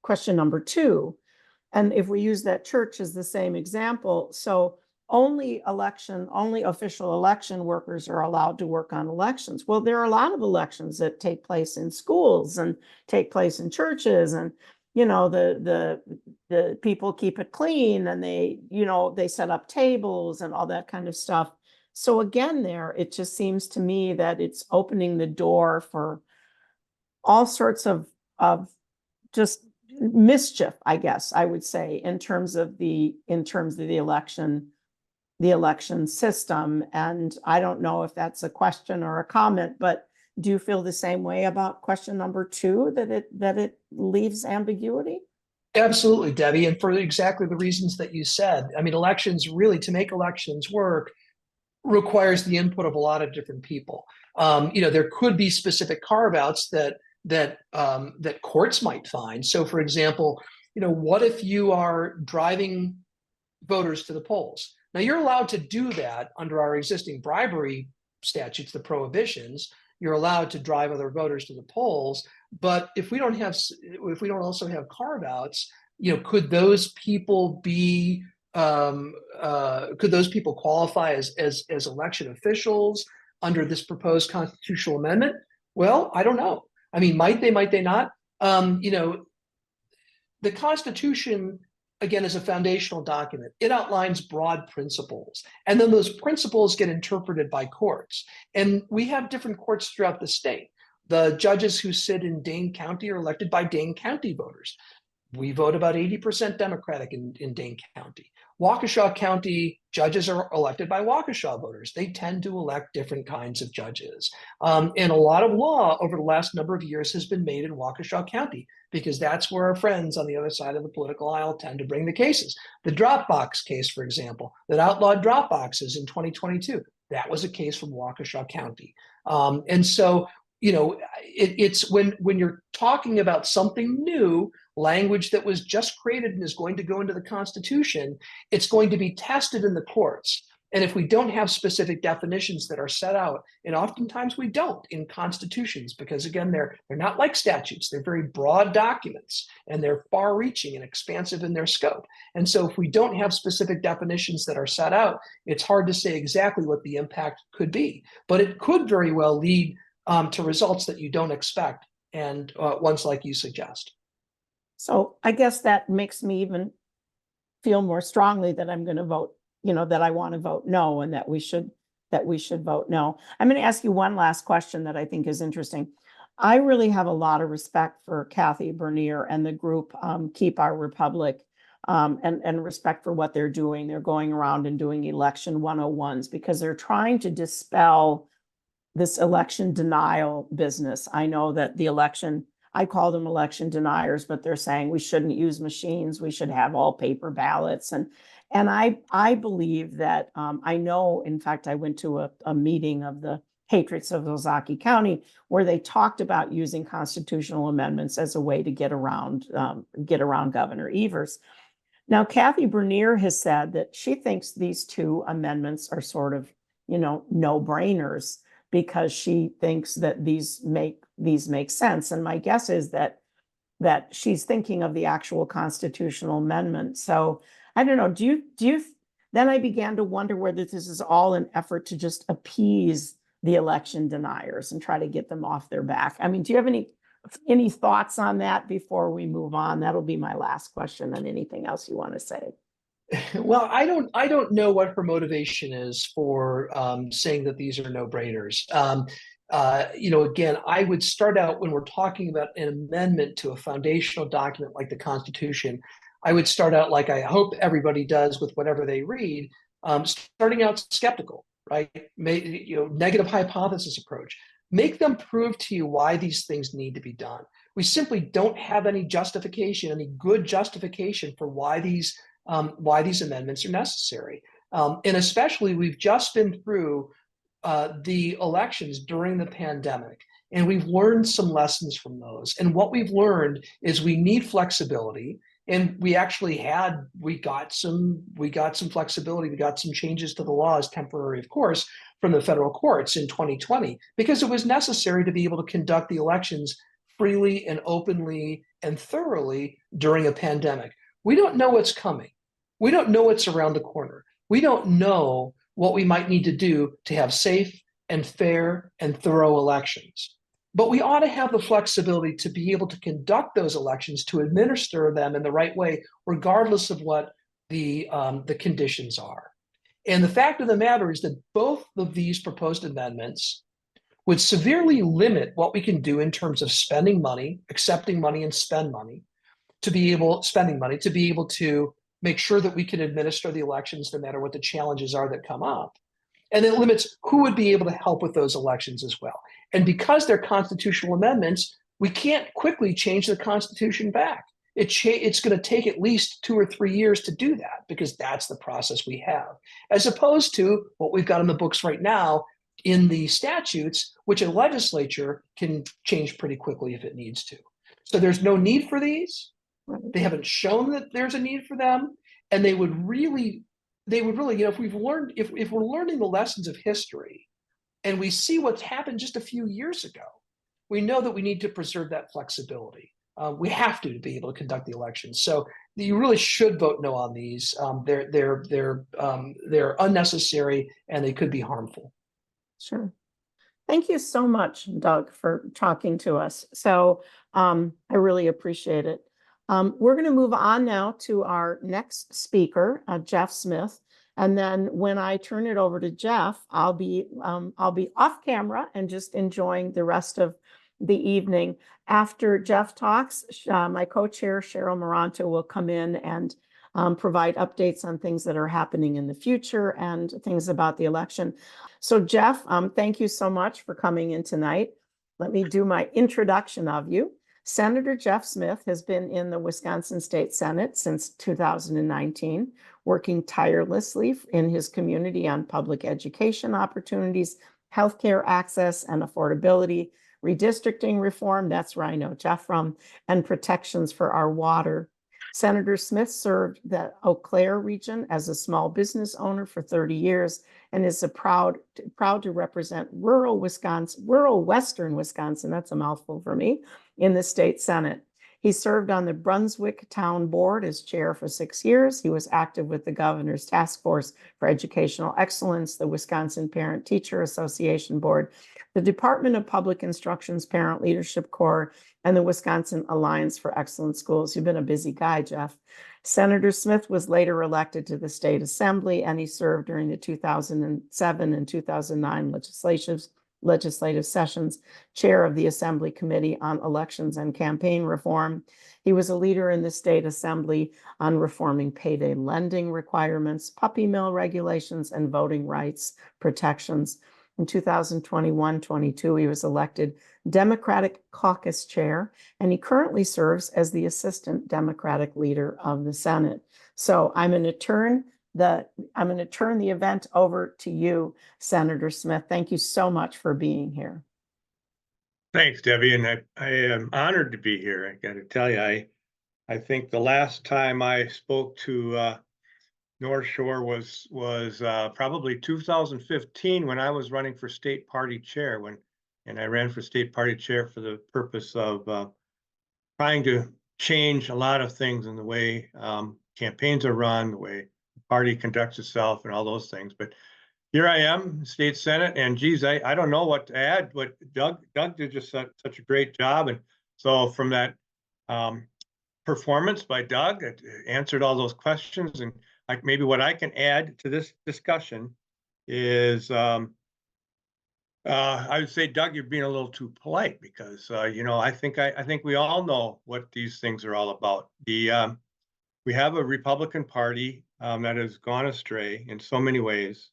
question number 2. And if we use that church as the same example, so only official election workers are allowed to work on elections. Well, there are a lot of elections that take place in schools and take place in churches, and the people keep it clean, and they set up tables and all that kind of stuff. So again, it just seems to me that it's opening the door for all sorts of just mischief, I guess I would say, in terms of the election system. And I don't know if that's a question or a comment, but do you feel the same way about question number 2, that it leaves ambiguity?
Absolutely, Debbie, and for exactly the reasons that you said. I mean, to make elections work requires the input of a lot of different people. There could be specific carve-outs that courts might find. So, for example, what if you are driving voters to the polls? Now, you're allowed to do that under our existing bribery statutes, the prohibitions. You're allowed to drive other voters to the polls, but if we don't also have carve-outs, could those people qualify as election officials under this proposed constitutional amendment? Well, I don't know. I mean, might they not? The Constitution, again, is a foundational document. It outlines broad principles, and then those principles get interpreted by courts. And we have different courts throughout the state. The judges who sit in Dane County are elected by Dane County voters. We vote about 80% Democratic in Dane County. Waukesha County judges are elected by Waukesha voters. They tend to elect different kinds of judges. And a lot of law over the last number of years has been made in Waukesha County, because that's where our friends on the other side of the political aisle tend to bring the cases. The Dropbox case, for example, that outlawed Dropboxes in 2022, that was a case from Waukesha County. And so, it's when you're talking about something new, language that was just created and is going to go into the Constitution, it's going to be tested in the courts. And if we don't have specific definitions that are set out, and oftentimes we don't in constitutions, because again, they're not like statutes, they're very broad documents and they're far reaching and expansive in their scope. And so if we don't have specific definitions that are set out, it's hard to say exactly what the impact could be, but it could very well lead to results that you don't expect, and ones like you suggest.
So I guess that makes me even feel more strongly that I'm going to vote, that I want to vote no, and that we should vote no. I'm going to ask you one last question that I think is interesting. I really have a lot of respect for Kathy Bernier and the group Keep Our Republic, and respect for what they're doing. They're going around and doing election 101s because they're trying to dispel this election denial business. I know that I call them election deniers, but they're saying we shouldn't use machines. We should have all paper ballots. And I believe that, I know, in fact, I went to a meeting of the Patriots of Ozaukee County where they talked about using constitutional amendments as a way to get around Governor Evers. Now, Kathy Bernier has said that she thinks these two amendments are sort of, no-brainers, because she thinks that these make sense. And my guess is that she's thinking of the actual constitutional amendment. So I don't know, then I began to wonder whether this is all an effort to just appease the election deniers and try to get them off their back. I mean, do you have any thoughts on that before we move on? That'll be my last question, and anything else you want to say.
Well, I don't know what her motivation is for saying that these are no-brainers. Again, I would start out, when we're talking about an amendment to a foundational document like the Constitution, I would start out, like I hope everybody does with whatever they read, starting out skeptical, right? Negative hypothesis approach. Make them prove to you why these things need to be done. We simply don't have any good justification for why these amendments are necessary. And especially, we've just been through the elections during the pandemic, and we've learned some lessons from those. And what we've learned is we need flexibility. And we got some flexibility. We got some changes to the laws, temporary, of course, from the federal courts in 2020, because it was necessary to be able to conduct the elections freely and openly and thoroughly during a pandemic. We don't know what's coming. We don't know what's around the corner. We don't know what we might need to do to have safe and fair and thorough elections. But we ought to have the flexibility to be able to conduct those elections, to administer them in the right way, regardless of what the conditions are. And the fact of the matter is that both of these proposed amendments would severely limit what we can do in terms of spending money, accepting money, and spending money to be able to make sure that we can administer the elections no matter what the challenges are that come up. And it limits who would be able to help with those elections as well. And because they're constitutional amendments, we can't quickly change the Constitution back. It's going to take at least 2 or 3 years to do that, because that's the process we have, as opposed to what we've got in the books right now in the statutes, which a legislature can change pretty quickly if it needs to. So there's no need for these. They haven't shown that there's a need for them, and they would really, if we're learning the lessons of history, and we see what's happened just a few years ago, we know that we need to preserve that flexibility. We have to be able to conduct the elections. So you really should vote no on these. They're unnecessary, and they could be harmful.
Sure. Thank you so much, Doug, for talking to us. So I really appreciate it. We're going to move on now to our next speaker, Jeff Smith. And then when I turn it over to Jeff, I'll be off camera and just enjoying the rest of the evening. After Jeff talks, my co-chair, Cheryl Maranta, will come in and provide updates on things that are happening in the future and things about the election. So Jeff, thank you so much for coming in tonight. Let me do my introduction of you. Senator Jeff Smith has been in the Wisconsin State Senate since 2019, working tirelessly in his community on public education opportunities, healthcare access and affordability, redistricting reform, that's where I know Jeff from, and protections for our water. Senator Smith served the Eau Claire region as a small business owner for 30 years and is proud to represent rural Western Wisconsin, that's a mouthful for me, in the state Senate. He served on the Brunswick Town Board as chair for 6 years. He was active with the Governor's Task Force for Educational Excellence, the Wisconsin Parent Teacher Association Board, the Department of Public Instruction's Parent Leadership Corps, and the Wisconsin Alliance for Excellent Schools. You've been a busy guy, Jeff. Senator Smith was later elected to the state assembly, and he served during the 2007 and 2009 legislative sessions, chair of the Assembly Committee on Elections and Campaign Reform. He was a leader in the state assembly on reforming payday lending requirements, puppy mill regulations, and voting rights protections. In 2021-22, he was elected Democratic Caucus Chair, and he currently serves as the Assistant Democratic Leader of the Senate. So I'm going to turn the event over to you, Senator Smith. Thank you so much for being here.
Thanks, Debbie, and I am honored to be here. I got to tell you, I think the last time I spoke to North Shore was probably 2015 when I was running for state party chair and I ran for state party chair for the purpose of trying to change a lot of things in the way campaigns are run, the way the party conducts itself, and all those things. But here I am, state senate, and geez, I don't know what to add. But Doug did just such a great job, and so from that performance by Doug, it answered all those questions, and maybe what I can add to this discussion is I would say, Doug, you're being a little too polite because I think we all know what these things are all about. We have a Republican Party that has gone astray in so many ways.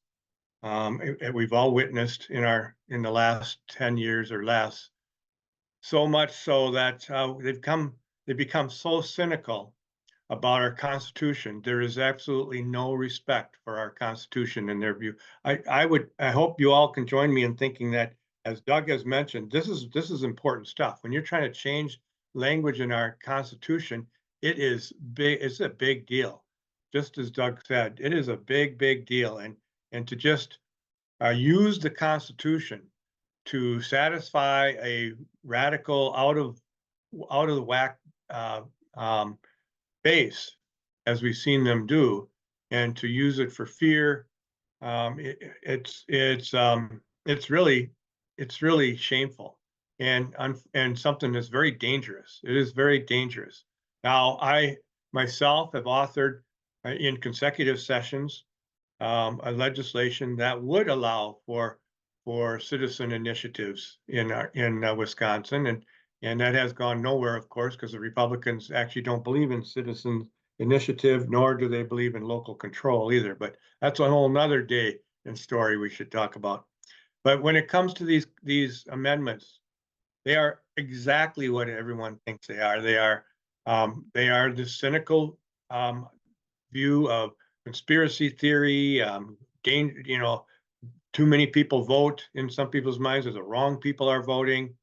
We've all witnessed in the last 10 years or less, so much so that they've become so cynical about our Constitution. There is absolutely no respect for our Constitution in their view. I hope you all can join me in thinking that, as Doug has mentioned, this is important stuff. When you're trying to change language in our Constitution, it is big. It's a big deal. Just as Doug said, it is a big, big deal. And to just use the Constitution to satisfy a radical out of the whack base, as we've seen them do, and to use it for fear, it's really shameful and something that's very dangerous. It is very dangerous. Now, I myself have authored in consecutive sessions a legislation that would allow for citizen initiatives in Wisconsin, and that has gone nowhere, of course, because the Republicans actually don't believe in citizen initiative, nor do they believe in local control either. But that's a whole nother day and story we should talk about. But when it comes to these amendments, they are exactly what everyone thinks they are. They are the cynical view of conspiracy theory, too many people vote in some people's minds, as the wrong people are voting.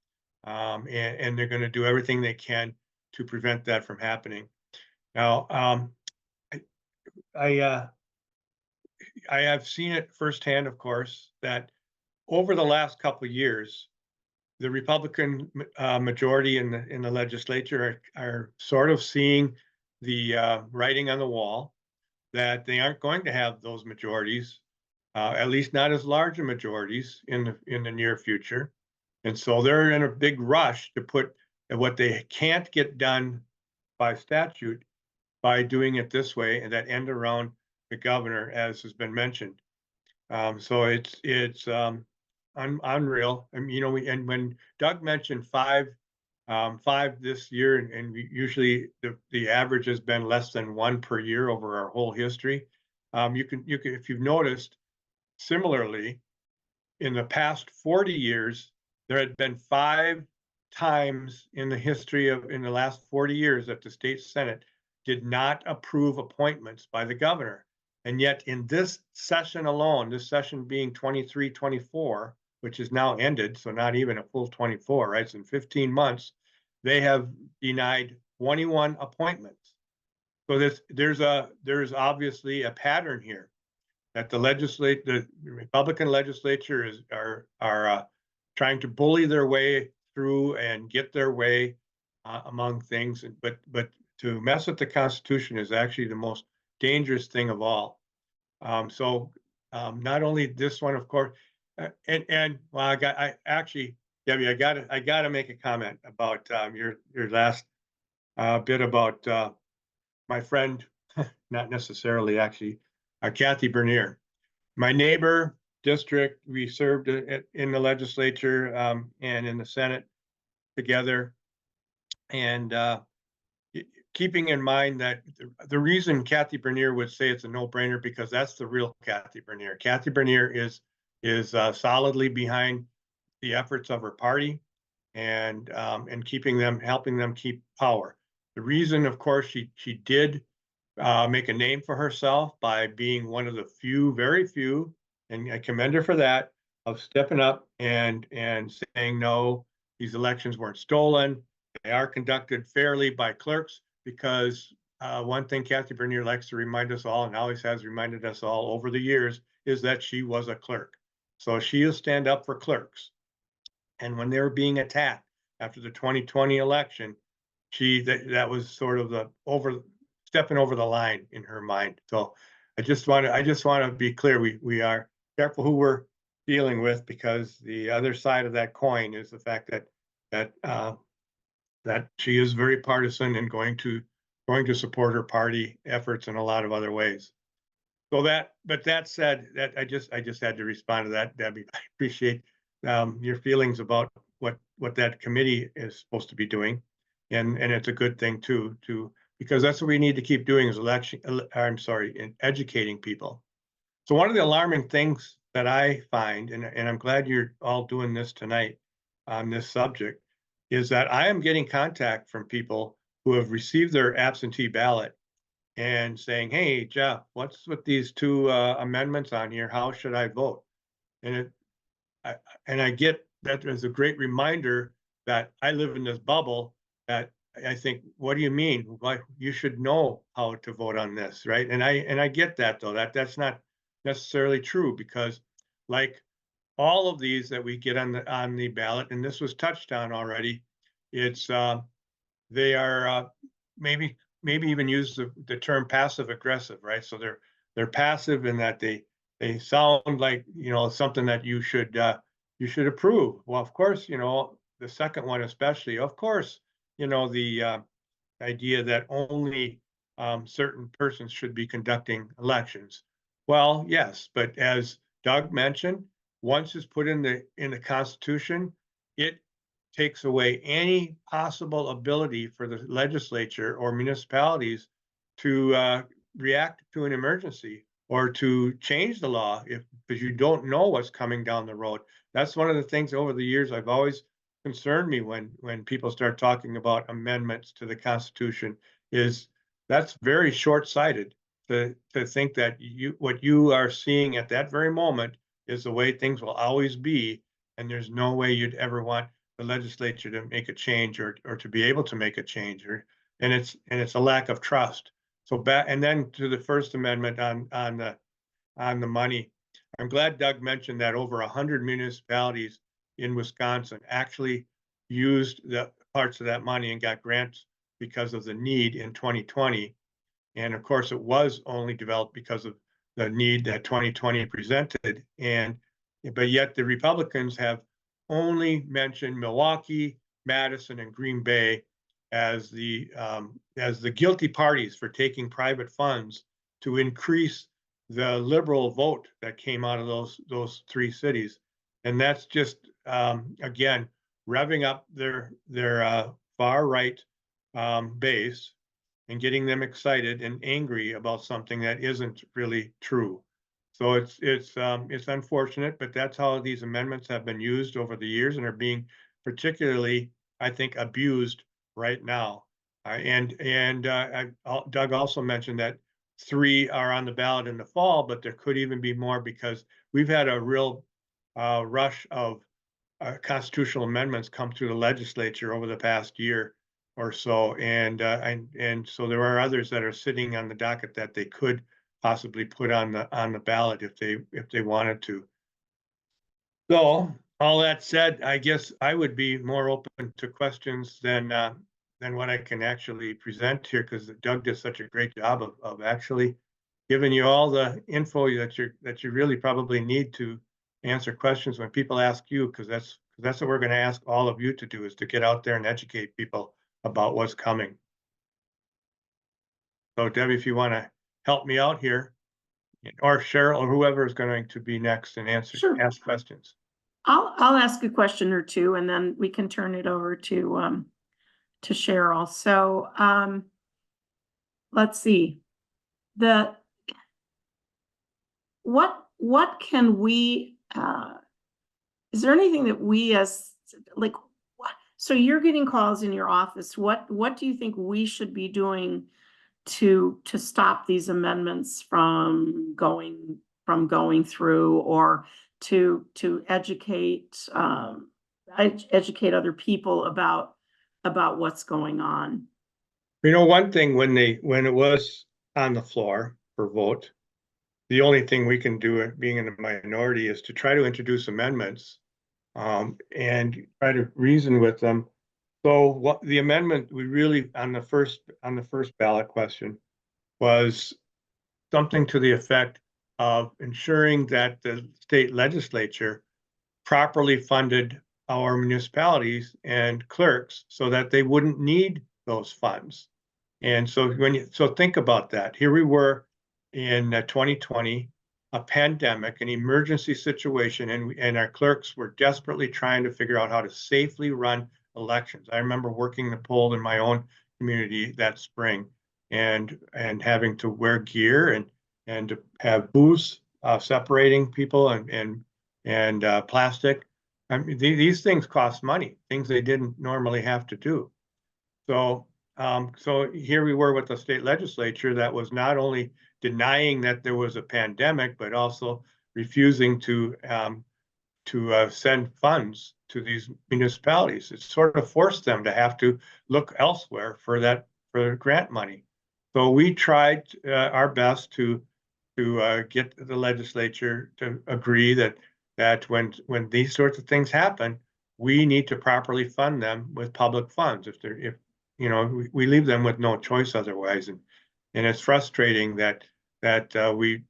And they're going to do everything they can to prevent that from happening. Now, I have seen it firsthand, of course, that over the last couple of years, the Republican majority in the legislature are sort of seeing the writing on the wall that they aren't going to have those majorities, at least not as large a majorities in the near future. And so they're in a big rush to put what they can't get done by statute by doing it this way, and that end around the governor, as has been mentioned. So it's unreal. I mean, and when Doug mentioned five this year, and usually the average has been less than one per year over our whole history. You can if you've noticed, similarly, in the past 40 years. There had been 5 times in the last 40 years that the state Senate did not approve appointments by the governor. And yet in this session alone, this session being 23-24, which is now ended, so not even a full 24, right? So in 15 months, they have denied 21 appointments. So there's obviously a pattern here that the Republican legislature are trying to bully their way through and get their way among things. But to mess with the Constitution is actually the most dangerous thing of all. So not only this one, of course, well, I actually Debbie, I gotta make a comment about your last bit about my friend, not necessarily actually, Kathy Bernier. My neighbor district, we served in the legislature and in the Senate together. And keeping in mind that the reason Kathy Bernier would say it's a no-brainer, because that's the real Kathy Bernier. Kathy Bernier is solidly behind the efforts of her party and helping them keep power. The reason, of course, she did make a name for herself by being one of the few, very few, and I commend her for that, of stepping up and saying, no, these elections weren't stolen. They are conducted fairly by clerks, because one thing Kathy Bernier likes to remind us all, and always has reminded us all over the years, is that she was a clerk. So she'll stand up for clerks. And when they were being attacked after the 2020 election, that was sort of the stepping over the line in her mind. So I just want to be clear. We are careful who we're dealing with, because the other side of that coin is the fact that she is very partisan and going to support her party efforts in a lot of other ways. So but that said, that I just had to respond to that, Debbie. I appreciate your feelings about what that committee is supposed to be doing, and it's a good thing too, because that's what we need to keep doing, is educating people. So one of the alarming things that I find, and I'm glad you're all doing this tonight on this subject, is that I am getting contact from people who have received their absentee ballot and saying, "Hey, Jeff, what's with these two amendments on here? How should I vote?" And I get that as a great reminder that I live in this bubble, that I think, what do you mean? Why, you should know how to vote on this, right? And I get that, though, that's not necessarily true, because like all of these that we get on the ballot, and this was touched on already, it's they are maybe even use the term passive aggressive, right? So they're passive in that they sound like, something that you should approve. Well, of course, the second one especially, of course, the idea that only certain persons should be conducting elections. Well, yes, but as Doug mentioned, once it's put in the Constitution, it takes away any possible ability for the legislature or municipalities to react to an emergency or to change the law, because you don't know what's coming down the road. That's one of the things over the years I've always concerned me when people start talking about amendments to the Constitution, is that's very short-sighted to think that what you are seeing at that very moment is the way things will always be, and there's no way you'd ever want the legislature to make a change or to be able to make a change, and it's a lack of trust. So and then to the First Amendment on the money, I'm glad Doug mentioned that over 100 municipalities in Wisconsin actually used the parts of that money and got grants because of the need in 2020. And of course, it was only developed because of the need that 2020 presented. But yet the Republicans have only mentioned Milwaukee, Madison, and Green Bay as the guilty parties for taking private funds to increase the liberal vote that came out of those three cities. And that's just again revving up their far right base and getting them excited and angry about something that isn't really true. So it's unfortunate, but that's how these amendments have been used over the years and are being particularly, I think, abused right now. Doug also mentioned that 3 are on the ballot in the fall, but there could even be more, because we've had a real rush of constitutional amendments come through the legislature over the past year or so, and so there are others that are sitting on the docket that they could possibly put on the ballot if they wanted to. So all that said, I guess I would be more open to questions than what I can actually present here, because Doug did such a great job of actually giving you all the info that you really probably need to answer questions when people ask you, because that's That's what we're going to ask all of you to do, is to get out there and educate people about what's coming. So Debbie, if you want to help me out here, or Cheryl, or whoever is going to be next and
Sure.
ask questions.
I'll ask a question or two, and then we can turn it over to Cheryl. So let's see. What can we is there anything that we as like so you're getting calls in your office. What do you think we should be doing to stop these amendments from going through, or to educate educate other people about what's going on?
You know, one thing, when it was on the floor for vote, the only thing we can do, being in the minority, is to try to introduce amendments and try to reason with them. So what the amendment we really on the first ballot question was something to the effect of ensuring that the state legislature properly funded our municipalities and clerks so that they wouldn't need those funds. And so think about that. Here we were in 2020, a pandemic, an emergency situation, and our clerks were desperately trying to figure out how to safely run elections. I remember working the poll in my own community that spring, and having to wear gear and to have booths separating people and plastic. I mean, these things cost money, things they didn't normally have to do. So here we were with the state legislature that was not only denying that there was a pandemic, but also refusing to send funds to these municipalities. It sort of forced them to have to look elsewhere for grant money. So we tried our best to get the legislature to agree that when these sorts of things happen, we need to properly fund them with public funds. If we leave them with no choice otherwise, and it's frustrating that we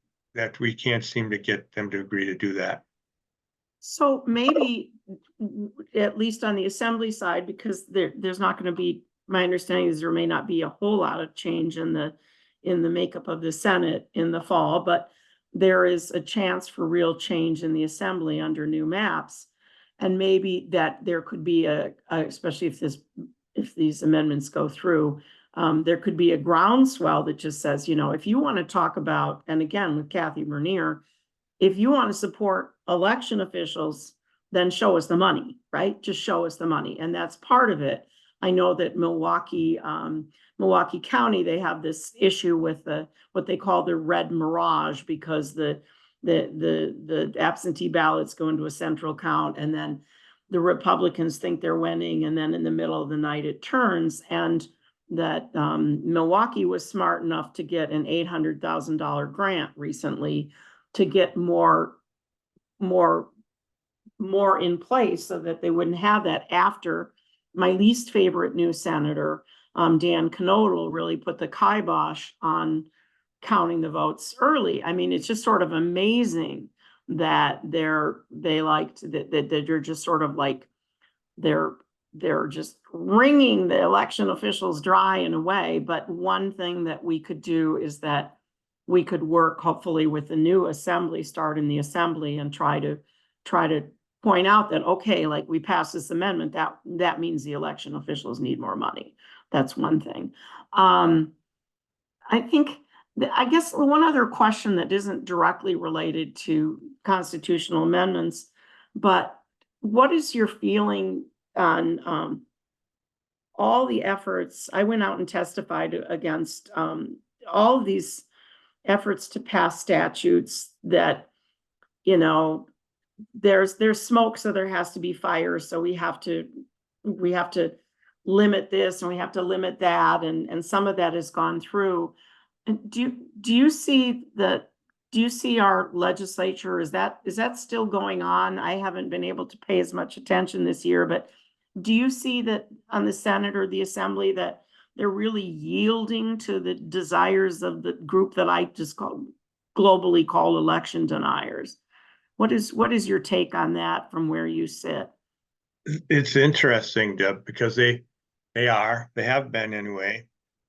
can't seem to get them to agree to do that.
So maybe at least on the assembly side, because there's not going to be, my understanding is there may not be a whole lot of change in the makeup of the Senate in the fall, but there is a chance for real change in the assembly under new maps. And maybe that there could be especially if these amendments go through, there could be a groundswell that just says, if you want to talk about, and again, with Kathy Bernier, if you want to support election officials, then show us the money, right? Just show us the money. And that's part of it. I know that Milwaukee County, they have this issue with what they call the red mirage, because the absentee ballots go into a central count, and then the Republicans think they're winning, and then in the middle of the night it turns. And that Milwaukee was smart enough to get an $800,000 grant recently to get more in place so that they wouldn't have that after my least favorite new senator, Dan Knodl, really put the kibosh on counting the votes early. I mean, it's just sort of amazing that they're just sort of like they're just wringing the election officials dry in a way. But one thing that we could do is that we could work hopefully with the new assembly, start in the assembly, and try to point out that, okay, like, we passed this amendment, that means the election officials need more money. That's one thing. I guess one other question that isn't directly related to constitutional amendments, but what is your feeling on all the efforts? I went out and testified against all of these efforts to pass statutes that, there's smoke, so there has to be fire. So we have to limit this and we have to limit that, and some of that has gone through. And do you see our legislature, is that still going on? I haven't been able to pay as much attention this year, but do you see that on the Senate or the Assembly that they're really yielding to the desires of the group that I just globally call election deniers? What is your take on that from where you sit?
It's interesting, Deb, because they have been anyway,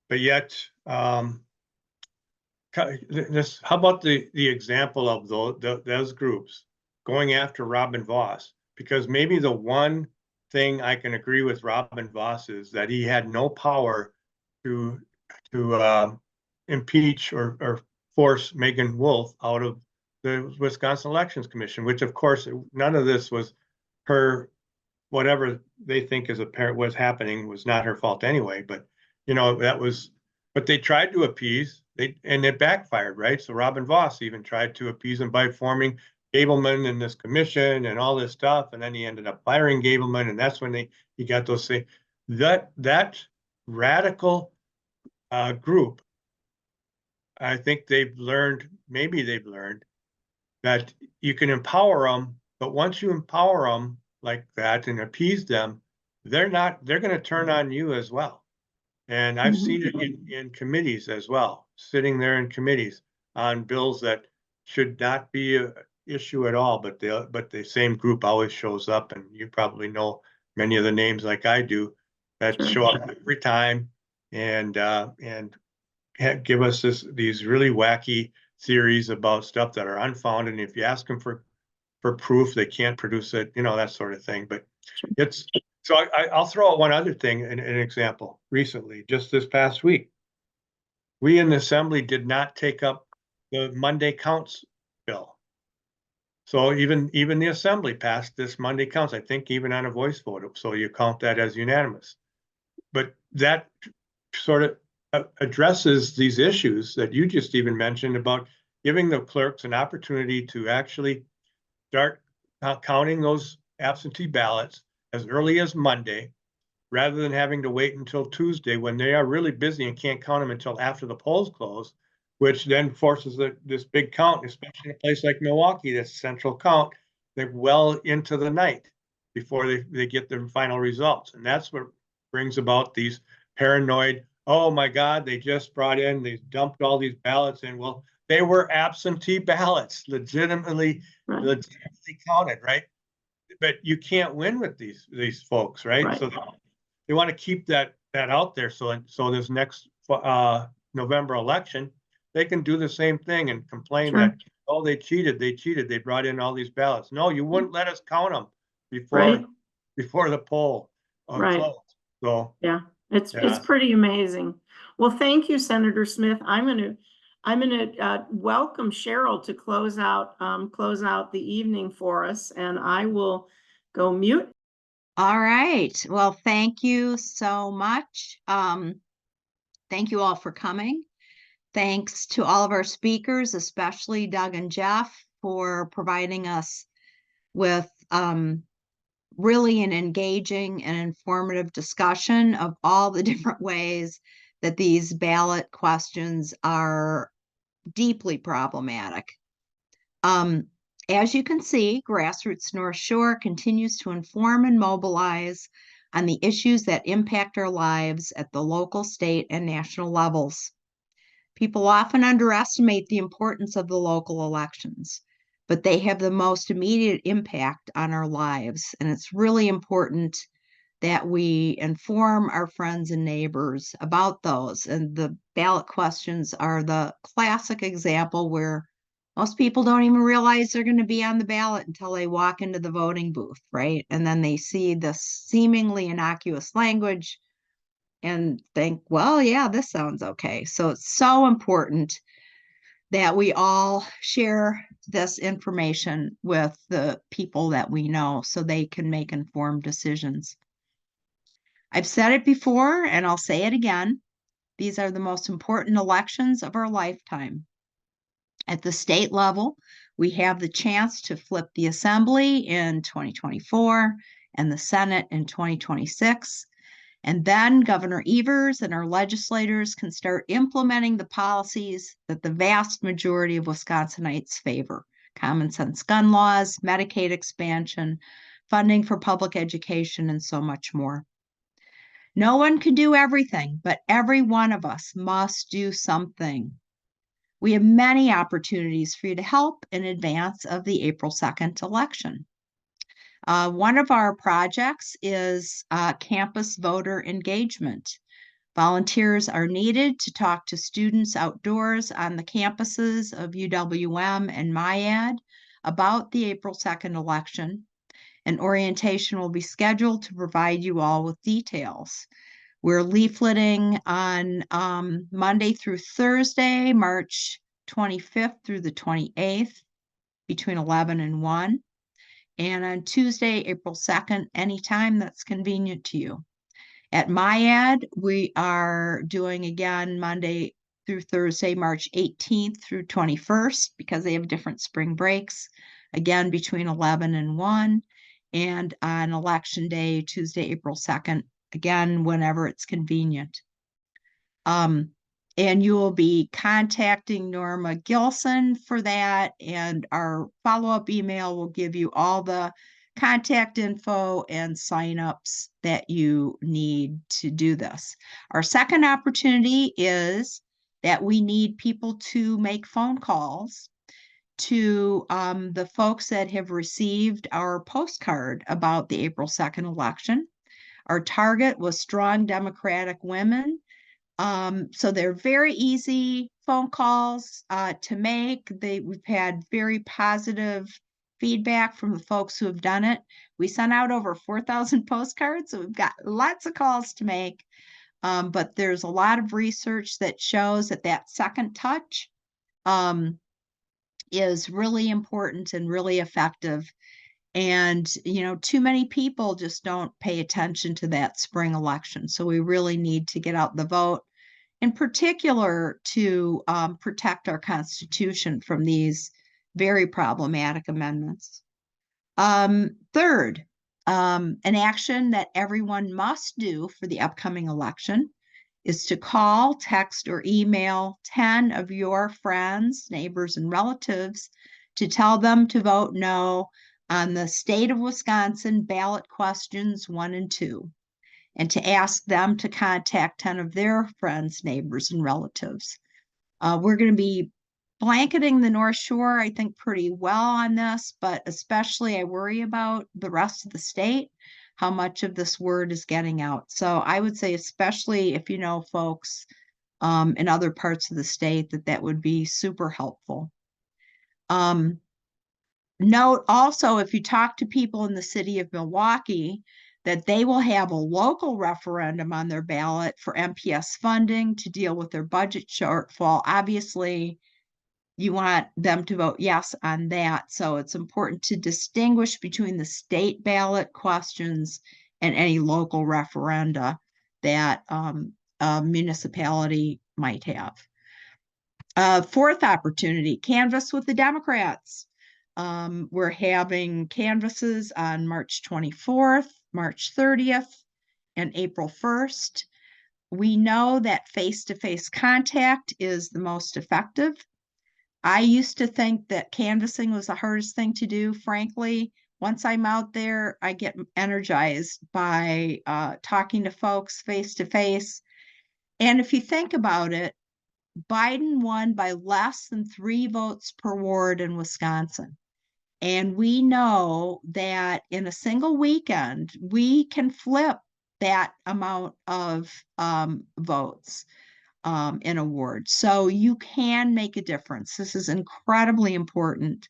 but yet, this, how about the example of those groups going after Robin Voss? Because maybe the one thing I can agree with Robin Voss is that he had no power to impeach or force Megan Wolf out of the Wisconsin Elections Commission, which of course none of this was her, whatever they think is apparent was happening was not her fault anyway. But that was, but they tried to appease, and it backfired, right? So Robin Voss even tried to appease him by forming Gableman in this commission and all this stuff, and then he ended up firing Gableman, and that's when he got those things. That radical group, I think maybe they've learned that you can empower them, but once you empower them like that and appease them, they're going to turn on you as well. And I've seen it in committees as well, sitting there in committees on bills that should not be an issue at all, but the same group always shows up, and you probably know many of the names like I do that show up every time and give us these really wacky theories about stuff that are unfounded. And if you ask them for proof, they can't produce it, that sort of thing. But it's, so I'll throw out one other thing, an example. Recently, just this past week, we in the Assembly did not take up the Monday counts bill. So even the Assembly passed this Monday counts, I think even on a voice vote. So you count that as unanimous. But that sort of addresses these issues that you just even mentioned about giving the clerks an opportunity to actually start counting those absentee ballots as early as Monday, rather than having to wait until Tuesday when they are really busy and can't count them until after the polls close, which then forces this big count, especially in a place like Milwaukee, this central count, they're well into the night before they get their final results. And that's what brings about these paranoid, oh my God, they dumped all these ballots in. Well, they were absentee ballots, legitimately counted, right? But you can't win with these folks, right? So they want to keep that out there. So this next November election, they can do the same thing and complain that, oh, they cheated, they brought in all these ballots. No, you wouldn't let us count them before the poll closed. So
yeah, it's pretty amazing. Well, thank you, Senator Smith. I'm gonna welcome Cheryl to close out the evening for us, and I will go mute.
All right. Well, thank you so much. Thank you all for coming. Thanks to all of our speakers, especially Doug and Jeff, for providing us with really an engaging and informative discussion of all the different ways that these ballot questions are deeply problematic. As you can see, Grassroots North Shore continues to inform and mobilize on the issues that impact our lives at the local, state, and national levels. People often underestimate the importance of the local elections, but they have the most immediate impact on our lives. And it's really important that we inform our friends and neighbors about those. And the ballot questions are the classic example where most people don't even realize they're going to be on the ballot until they walk into the voting booth, right? And then they see the seemingly innocuous language and think, well, yeah, this sounds okay. So it's so important that we all share this information with the people that we know so they can make informed decisions. I've said it before and I'll say it again. These are the most important elections of our lifetime. At the state level, we have the chance to flip the Assembly in 2024 and the Senate in 2026. And then Governor Evers and our legislators can start implementing the policies that the vast majority of Wisconsinites favor: common sense gun laws, Medicaid expansion, funding for public education, and so much more. No one can do everything, but every one of us must do something. We have many opportunities for you to help in advance of the April 2nd election. One of our projects is campus voter engagement. Volunteers are needed to talk to students outdoors on the campuses of UWM and MIAD about the April 2nd election. An orientation will be scheduled to provide you all with details. We're leafleting on Monday through Thursday, March 25th through the 28th, between 11 and 1. And on Tuesday, April 2nd, anytime that's convenient to you. At MIAD, we are doing again Monday through Thursday, March 18th through 21st, because they have different spring breaks, again between 11 and 1. And on Election Day, Tuesday, April 2nd, again, whenever it's convenient. And you will be contacting Norma Gilson for that, and our follow-up email will give you all the contact info and signups that you need to do this. Our second opportunity is that we need people to make phone calls to the folks that have received our postcard about the April 2nd election. Our target was strong Democratic women. So they're very easy phone calls to make. We've had very positive feedback from the folks who have done it. We sent out over 4,000 postcards, so we've got lots of calls to make. But there's a lot of research that shows that that second touch is really important and really effective. And, too many people just don't pay attention to that spring election. So we really need to get out the vote, in particular to protect our Constitution from these very problematic amendments. Third, an action that everyone must do for the upcoming election is to call, text, or email 10 of your friends, neighbors, and relatives to tell them to vote no on the state of Wisconsin ballot questions 1 and 2, and to ask them to contact 10 of their friends, neighbors, and relatives. We're going to be blanketing the North Shore, I think, pretty well on this, but especially I worry about the rest of the state, how much of this word is getting out. So I would say, especially if you know folks in other parts of the state, that would be super helpful. Note also, if you talk to people in the city of Milwaukee, that they will have a local referendum on their ballot for MPS funding to deal with their budget shortfall. Obviously, you want them to vote yes on that. So it's important to distinguish between the state ballot questions and any local referenda that a municipality might have. Fourth opportunity, canvass with the Democrats. We're having canvasses on March 24th, March 30th, and April 1st. We know that face-to-face contact is the most effective. I used to think that canvassing was the hardest thing to do. Frankly, once I'm out there, I get energized by talking to folks face-to-face. And if you think about it, Biden won by less than 3 votes per ward in Wisconsin. And we know that in a single weekend, we can flip that amount of votes in a ward. So you can make a difference. This is incredibly important.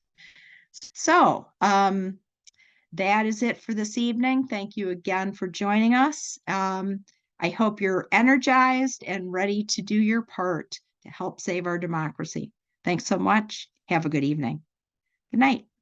So that is it for this evening. Thank you again for joining us. I hope you're energized and ready to do your part to help save our democracy. Thanks so much. Have a good evening. Good night.